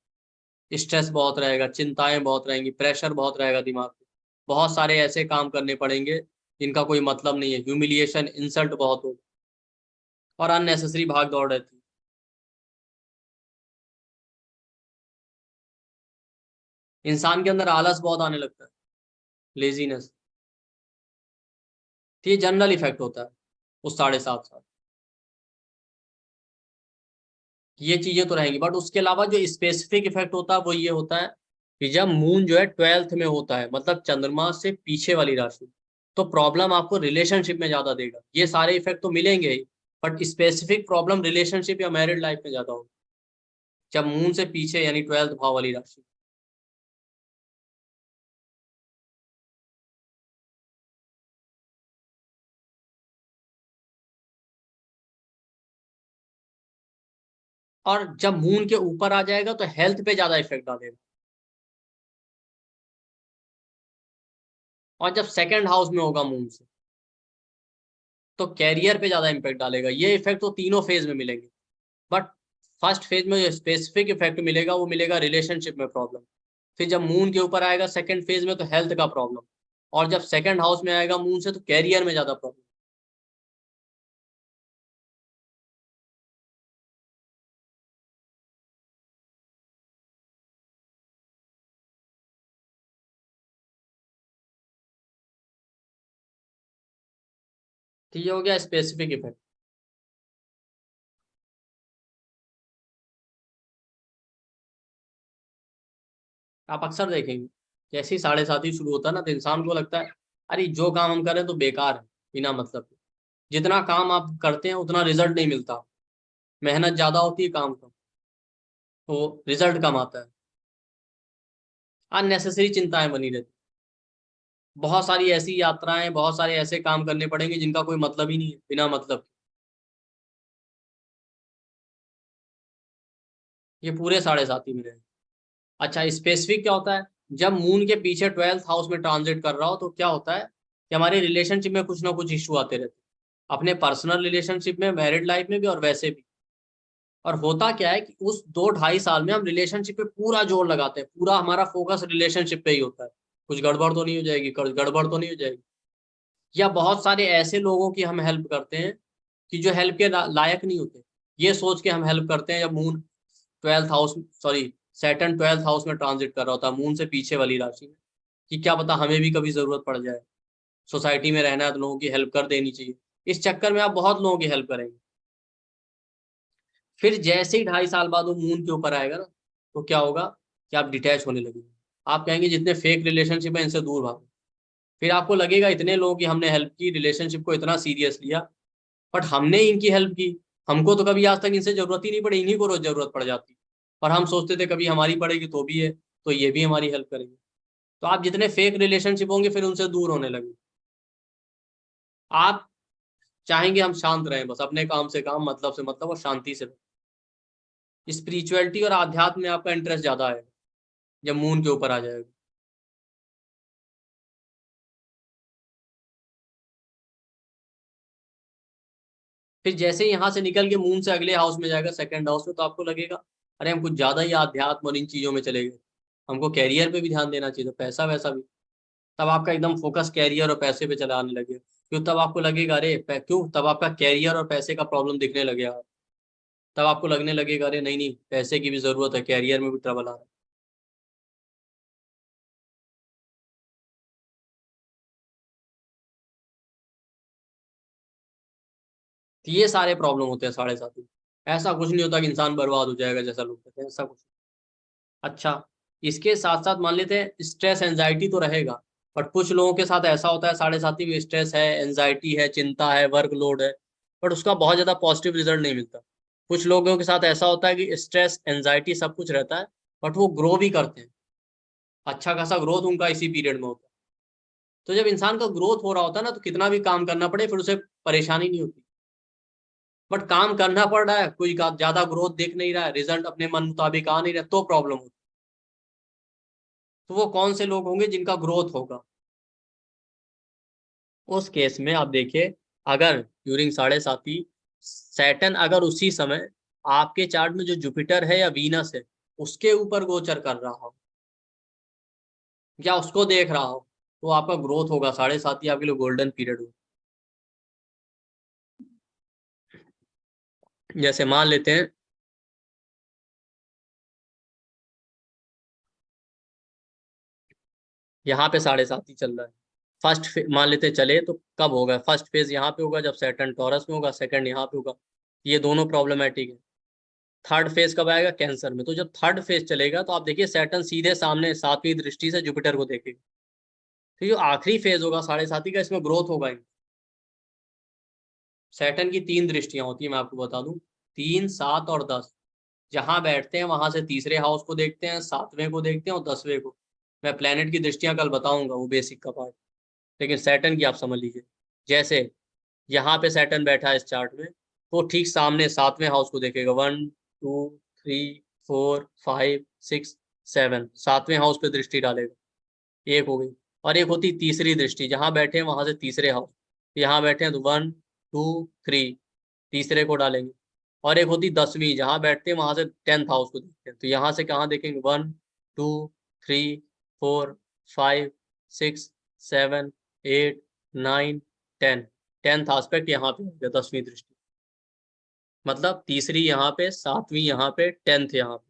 स्ट्रेस बहुत रहेगा, चिंताएं बहुत रहेंगी, प्रेशर बहुत रहेगा दिमाग पे, बहुत सारे ऐसे काम करने पड़ेंगे जिनका कोई मतलब नहीं है, ह्यूमिलिएशन, इंसल्ट बहुत होगा और अननेसेसरी भाग दौड़ रहती है। इंसान के अंदर आलस बहुत आने लगता है, लेजीनेस। तो ये जनरल इफेक्ट होता है उस 7.5 साल। ये चीजें तो रहेंगी, बट उसके अलावा जो स्पेसिफिक इफेक्ट होता है वो ये होता है कि जब मून जो है 12th में होता है, मतलब चंद्रमा से पीछे वाली राशि, तो प्रॉब्लम आपको रिलेशनशिप में ज्यादा देगा। ये सारे इफेक्ट तो मिलेंगे ही, बट स्पेसिफिक प्रॉब्लम रिलेशनशिप या मैरिड लाइफ में ज्यादा होगी जब मून से पीछे, यानी 12th भाव वाली राशि। और जब मून के ऊपर आ जाएगा तो हेल्थ पे ज्यादा इफेक्ट डालेगा। और जब सेकंड हाउस में होगा मून से, तो कैरियर पे ज्यादा इम्पैक्ट डालेगा। ये इफेक्ट तो तीनों फेज में मिलेंगे, बट फर्स्ट फेज में जो स्पेसिफिक इफेक्ट मिलेगा वो मिलेगा रिलेशनशिप में प्रॉब्लम। फिर जब मून के ऊपर आएगा सेकंड फेज में, तो हेल्थ का प्रॉब्लम। और जब सेकंड हाउस में आएगा मून से, तो कैरियर में ज्यादा प्रॉब्लम। तो ये हो गया स्पेसिफिक इफेक्ट। आप अक्सर देखेंगे जैसे ही 7.5 शुरू होता है ना, तो इंसान को लगता है अरे जो काम हम कर रहे हैं तो बेकार है, बिना मतलब के। जितना काम आप करते हैं उतना रिजल्ट नहीं मिलता, मेहनत ज्यादा होती है, काम कम, तो रिजल्ट कम आता है। अननेसेसरी चिंताएं बनी रहती, बहुत सारी ऐसी यात्राएं, बहुत सारे ऐसे काम करने पड़ेंगे जिनका कोई मतलब ही नहीं है, बिना मतलब के। ये पूरे 7.5 में रहे। अच्छा, स्पेसिफिक क्या होता है? जब मून के पीछे 12th हाउस में ट्रांजिट कर रहा हो, तो क्या होता है कि हमारे रिलेशनशिप में कुछ ना कुछ इशू आते रहते हैं, अपने पर्सनल रिलेशनशिप में, मैरिड लाइफ में भी और वैसे भी। और होता क्या है कि उस 2-2.5 साल में हम रिलेशनशिप पे पूरा जोर लगाते हैं, पूरा हमारा फोकस रिलेशनशिप पे ही होता है, कुछ गड़बड़ तो नहीं हो जाएगी, गड़बड़ तो नहीं हो जाएगी। या बहुत सारे ऐसे लोगों की हम हेल्प करते हैं कि जो हेल्प के लायक नहीं होते, ये सोच के हम हेल्प करते हैं। जब moon 12th house, sorry, Saturn 12th house में ट्रांजिट कर रहा होता है मून से पीछे वाली राशि में, कि क्या पता हमें भी कभी जरूरत पड़ जाए, सोसाइटी में रहना है तो लोगों की हेल्प कर देनी चाहिए। इस चक्कर में आप बहुत लोगों की हेल्प करेंगे। फिर जैसे ही 2.5 साल बाद वो मून के ऊपर आएगा ना, तो क्या होगा कि आप डिटैच होने लगेंगे। आप कहेंगे जितने फेक रिलेशनशिप है इनसे दूर भागो। फिर आपको लगेगा इतने लोगों की हमने हेल्प की, रिलेशनशिप को इतना सीरियस लिया, बट हमने इनकी हेल्प की, हमको तो कभी आज तक इनसे जरूरत ही नहीं पड़ी, इन्हीं को रोज जरूरत पड़ जाती। और हम सोचते थे कभी हमारी पड़ेगी तो भी है, तो ये भी हमारी हेल्प करेंगे। तो आप जितने फेक रिलेशनशिप होंगे फिर उनसे दूर होने लगे। आप चाहेंगे हम शांत रहें, बस अपने काम से काम, मतलब से मतलब, और शांति से। स्पिरिचुअलिटी और आध्यात्म में आपका इंटरेस्ट ज्यादा है जब मून के ऊपर आ जाएगा। फिर जैसे ही यहाँ से निकल के मून से अगले हाउस में जाएगा, सेकंड हाउस में, तो आपको लगेगा अरे हम कुछ ज्यादा ही आध्यात्म और इन चीजों में चले गए, हमको कैरियर पे भी ध्यान देना चाहिए, तो पैसा वैसा भी। तब आपका एकदम फोकस कैरियर और पैसे पे चला आने लगे, क्यों? तब आपको लगेगा अरे क्यों, तब आपका कैरियर और पैसे का प्रॉब्लम दिखने लगेगा। तब आपको लगने लगेगा अरे नहीं नहीं, पैसे की भी जरूरत है, कैरियर में भी ट्रबल आ रहा है। तो ये सारे प्रॉब्लम होते हैं 7.5 में। ऐसा कुछ नहीं होता कि इंसान बर्बाद हो जाएगा जैसा लोग कहते हैं, ऐसा कुछ। अच्छा, इसके साथ साथ मान लेते हैं स्ट्रेस एंजाइटी तो रहेगा, बट कुछ लोगों के साथ ऐसा होता है 7.5 में स्ट्रेस है, एंजाइटी है, चिंता है, वर्कलोड है, बट उसका बहुत ज्यादा पॉजिटिव रिजल्ट नहीं मिलता। कुछ लोगों के साथ ऐसा होता है कि स्ट्रेस, एंजाइटी सब कुछ रहता है, बट वो ग्रो भी करते हैं, अच्छा खासा ग्रोथ उनका इसी पीरियड में होता है। तो जब इंसान का ग्रोथ हो रहा होता है ना, तो कितना भी काम करना पड़े फिर उसे परेशानी नहीं होती। बट काम करना पड़ रहा है, कोई ज्यादा ग्रोथ देख नहीं रहा है, रिजल्ट अपने मन मुताबिक आ नहीं रहा, तो प्रॉब्लम होती। तो वो कौन से लोग होंगे जिनका ग्रोथ होगा? उस केस में आप देखिए, अगर ड्यूरिंग 7.5 सैटर्न अगर उसी समय आपके चार्ट में जो जुपिटर है या वीनस है उसके ऊपर गोचर कर रहा हो या उसको देख रहा हो तो आपका ग्रोथ होगा। 7.5 ही आपके लिए गोल्डन पीरियड हो। जैसे मान लेते हैं यहाँ पे 7.5 ही चल रहा है। मान लेते चले तो कब होगा? फर्स्ट फेज यहाँ पे होगा जब सैटर्न टॉरस में होगा, सेकंड यहाँ पे होगा। ये दोनों प्रॉब्लमेटिक है। थर्ड फेज कब आएगा? कैंसर में। तो जब थर्ड फेज चलेगा तो आप देखिए सैटर्न सीधे सामने 7वीं दृष्टि से जुपिटर को देखेगा। तो ये आखिरी फेज होगा 7.5 का, इसमें ग्रोथ होगा। सैटर्न की 3 दृष्टियां होती है, मैं आपको बता दूं, 3, 7 और 10। जहां बैठते हैं वहां से तीसरे हाउस को देखते हैं, 7वें को देखते हैं और 10वें को। मैं प्लेनेट की दृष्टियां कल बताऊंगा, वो बेसिक का पार्ट। लेकिन सैटर्न की आप समझ लीजिए। जैसे यहाँ पे सैटर्न बैठा है इस चार्ट में, तो ठीक सामने 7वें हाउस को देखेगा। 1, 2, 3, 4, 5, 6, 7, 7वें हाउस पे दृष्टि डालेगा। एक हो गई। और एक होती तीसरी दृष्टि, जहां बैठे हैं वहां से तीसरे हाउस। यहाँ बैठे हैं तो 1, 2, 3, तीसरे को डालेंगे। और एक होती 10वीं, जहां बैठते हैं वहां से 10th हाउस को देखते हैं। तो यहाँ से कहाँ देखेंगे? 1, 2, 3, 4, 5, 6, 7, 8, 9, 10। 10th आस्पेक्ट यहाँ पे हो गया, 10वीं दृष्टि। मतलब तीसरी यहाँ पे, 7वीं यहाँ पे, 10th यहाँ पे।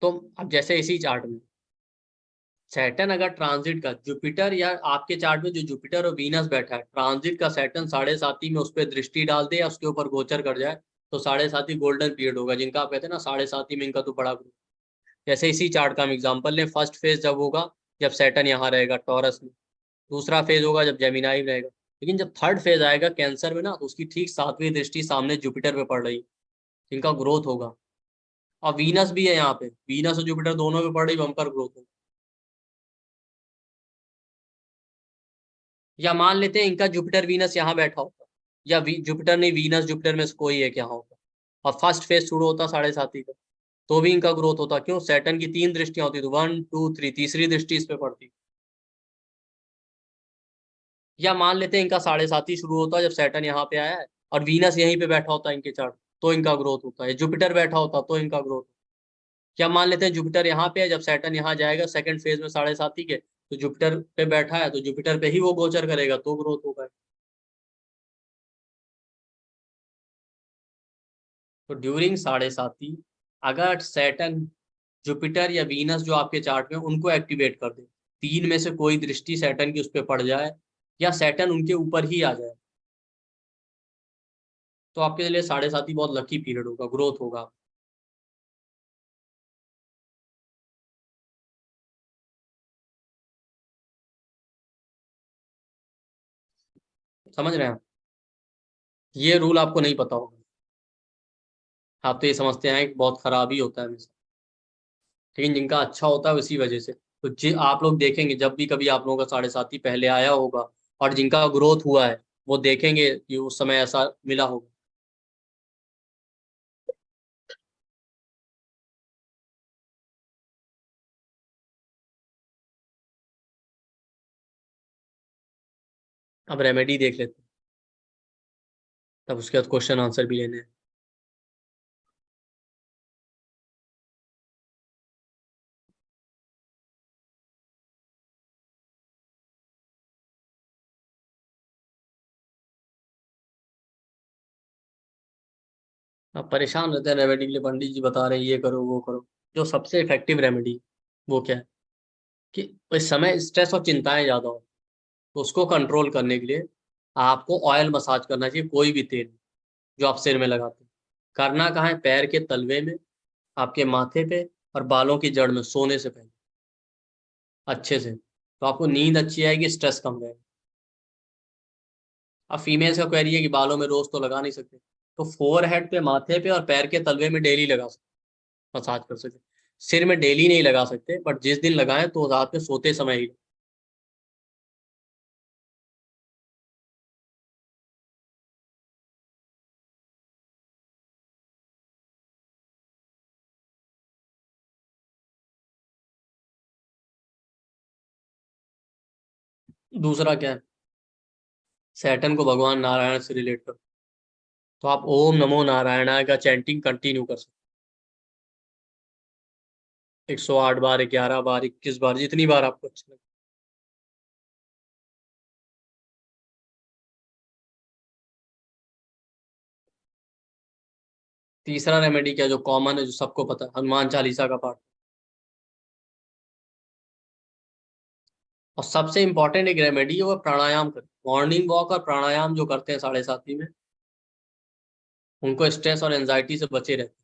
तो अब जैसे इसी चार्ट में सैटर्न अगर ट्रांजिट का जुपिटर, या आपके चार्ट में जो जुपिटर और वीनस बैठा है, ट्रांजिट का सैटर्न 7.5 में उस पर दृष्टि डाल दे या उसके ऊपर गोचर कर जाए, तो 7.5 गोल्डन पीरियड होगा, जिनका आप कहते हैं ना 7.5 में इनका तो बड़ा ग्रुप। जैसे इसी चार्ट का हम एग्जाम्पल लें, फर्स्ट फेज जब होगा जब सैटर्न यहाँ रहेगा टॉरस में। दूसरा फेज होगा जब जेमिनाई में रहेगा। लेकिन जब थर्ड फेज आएगा कैंसर में ना, तो उसकी ठीक 7वीं दृष्टि सामने जुपिटर पे पड़ रही है, जिनका ग्रोथ होगा। और वीनस भी है यहाँ पे, वीनस और जुपिटर दोनों पे पड़ रही, बम्पर ग्रोथ होगा। या मान लेते हैं इनका जुपिटर वीनस यहाँ बैठा होगा, या जुपिटर नहीं वीनस जुपिटर में से कोई एक यहाँ होगा, और फर्स्ट फेज शुरू होता 7.5 का, तो भी इनका ग्रोथ होता। क्यों? सैटर्न की 3 दृष्टियां होती, तो 1, 2, 3, तीसरी दृष्टि इस पे पड़ती। या मान लेते हैं इनका 7.5 शुरू होता है जब सैटर्न यहाँ पे आया है और वीनस यहीं पे बैठा होता है इनके चार्ट, तो इनका ग्रोथ होता है। जुपिटर बैठा होता तो इनका ग्रोथ। क्या मान लेते हैं जुपिटर यहाँ पे है, जब सैटर्न यहाँ जाएगा सेकंड फेज में 7.5 के, तो जुपिटर पे बैठा है तो जुपिटर पे ही वो गोचर करेगा, तो ग्रोथ होगा। तो ड्यूरिंग 7.5 अगर सैटर्न, जुपिटर या वीनस जो आपके चार्ट में उनको एक्टिवेट कर दे, 3 में से कोई दृष्टि सैटर्न की उस पर पड़ जाए या सैटर्न उनके ऊपर ही आ जाए, तो आपके लिए 7.5 बहुत लकी पीरियड होगा, ग्रोथ होगा। समझ रहे हैं आप? ये रूल आपको नहीं पता होगा। आप तो ये समझते हैं कि बहुत खराब ही होता है हमेशा, लेकिन जिनका अच्छा होता है इसी वजह से। तो जी आप लोग देखेंगे जब भी कभी आप लोगों का 7.5 पहले आया होगा और जिनका ग्रोथ हुआ है, वो देखेंगे कि उस समय ऐसा मिला होगा। अब रेमेडी देख लेते हैं, तब उसके बाद क्वेश्चन आंसर भी लेने हैं। अब परेशान रहते हैं रेमेडी के लिए, पंडित जी बता रहे हैं ये करो वो करो। जो सबसे इफेक्टिव रेमेडी वो क्या है कि इस समय स्ट्रेस और चिंताएं ज्यादा हो, तो उसको कंट्रोल करने के लिए आपको ऑयल मसाज करना चाहिए, कोई भी तेल जो आप सिर में लगाते हैं। करना कहाँ है? पैर के तलवे में, आपके माथे पे, और बालों की जड़ में सोने से पहले अच्छे से। तो आपको नींद अच्छी आएगी, स्ट्रेस कम रहेगा। अब फीमेल्स का क्वेरी है कि बालों में रोज तो लगा नहीं सकते, तो फोर हेड पे, माथे पे और पैर के तलवे में डेली लगा सकते, मसाज कर सकते। सिर में डेली नहीं लगा सकते, बट जिस दिन लगाएं तो रात में सोते समय ही। दूसरा क्या है, सैटर्न को भगवान नारायण से रिलेट करो, तो आप ओम नमो नारायणाय का चैंटिंग कंटिन्यू कर सकते, 108 बार, 11 बार, 21 बार, जितनी बार आपको अच्छा लगे। तीसरा रेमेडी क्या, जो कॉमन है, जो सबको पता है, हनुमान चालीसा का पाठ। और सबसे इंपॉर्टेंट एक रेमेडी है, वो प्राणायाम करें। मॉर्निंग वॉक और प्राणायाम जो करते हैं 7:30 में, उनको स्ट्रेस और एंजाइटी से बचे रहते हैं।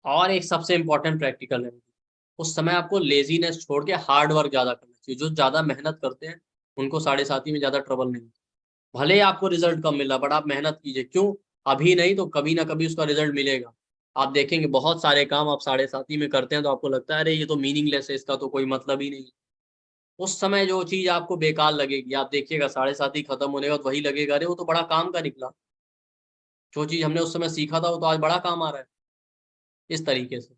और एक सबसे इंपॉर्टेंट प्रैक्टिकल रेमेडी, उस समय आपको लेजीनेस छोड़ के हार्ड वर्क ज्यादा करना चाहिए। जो ज्यादा मेहनत करते हैं उनको 7:30 में ज्यादा ट्रबल नहीं होता। भले ही आपको रिजल्ट कम मिल रहा, बट आप मेहनत कीजिए। क्यों? अभी नहीं तो कभी ना कभी उसका रिजल्ट मिलेगा। आप देखेंगे बहुत सारे काम आप 7:30 में करते हैं तो आपको लगता है अरे ये तो मीनिंगलेस है, इसका तो कोई मतलब ही नहीं। उस समय जो चीज आपको बेकार लगेगी, आप देखिएगा 7:30 खत्म होने का तो वही लगेगा अरे वो तो बड़ा काम का निकला। जो चीज हमने उस समय सीखा था वो तो आज बड़ा काम आ रहा है। इस तरीके से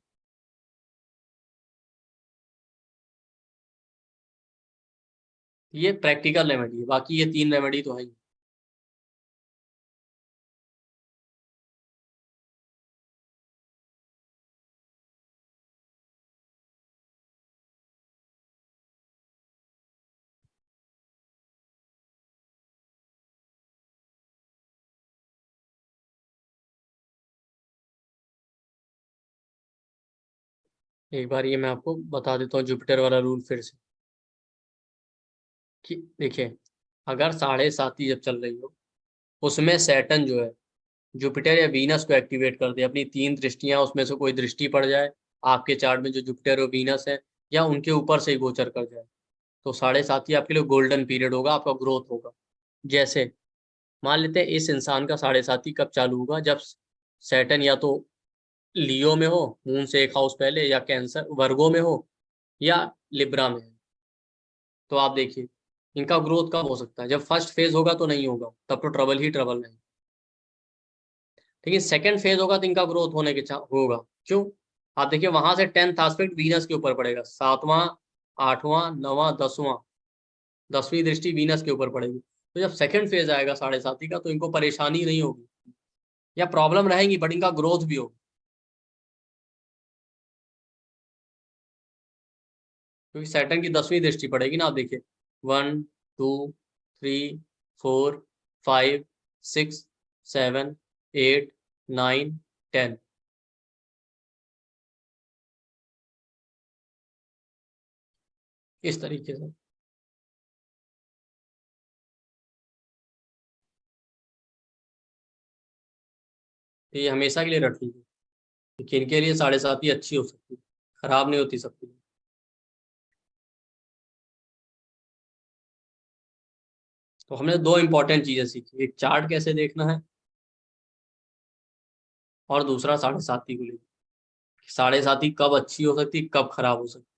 ये प्रैक्टिकल रेमेडी है, बाकी ये 3 रेमेडी तो है ही। एक बार ये मैं आपको बता देता हूँ जुपिटर वाला रूल फिर से, कि देखिए अगर 7:30 जब चल रही हो, उसमें सैटर्न जो है जुपिटर या वीनस को एक्टिवेट कर दे, अपनी 3 दृष्टियां उसमें से कोई दृष्टि पड़ जाए आपके चार्ट में, जो जुपिटर और वीनस है, या उनके ऊपर से ही गोचर कर जाए, तो 7:30 आपके लिए गोल्डन पीरियड होगा, आपका ग्रोथ होगा। जैसे मान लेते हैं इस इंसान का 7:30 कब चालू होगा, जब सैटर्न या तो लियो में हो, मून से 1 हाउस पहले, या कैंसर वर्गो में हो, या लिब्रा में है। तो आप देखिए इनका ग्रोथ कब हो सकता है, जब फर्स्ट फेज होगा तो नहीं होगा, तब तो ट्रबल ही ट्रबल नहीं। लेकिन सेकंड फेज होगा तो इनका ग्रोथ होने के होगा। क्यों? आप देखिए वहां से 10th एस्पेक्ट वीनस के ऊपर पड़ेगा, 7वां, 8वां, 9वां, 10वां, 10वीं दृष्टि वीनस के ऊपर पड़ेगी। तो जब सेकंड फेज आएगा 7:30 का, तो इनको परेशानी नहीं होगी, या प्रॉब्लम रहेंगी बट इनका ग्रोथ भी होगा। क्योंकि सैटर्न की 10वीं दृष्टि पड़ेगी ना, आप देखिए 1, 2, 3, 4, 5, 6, 7, 8, 9, 10। इस तरीके से तो ये हमेशा के लिए रख लीजिए कि किनके लिए 7:30 अच्छी हो सकती है, खराब नहीं होती सबके लिए। तो हमने 2 इंपॉर्टेंट चीजें सीखी, एक चार्ट कैसे देखना है, और दूसरा 7:30 को लेकर, 7:30 कब अच्छी हो सकती है, कब खराब हो सकती है।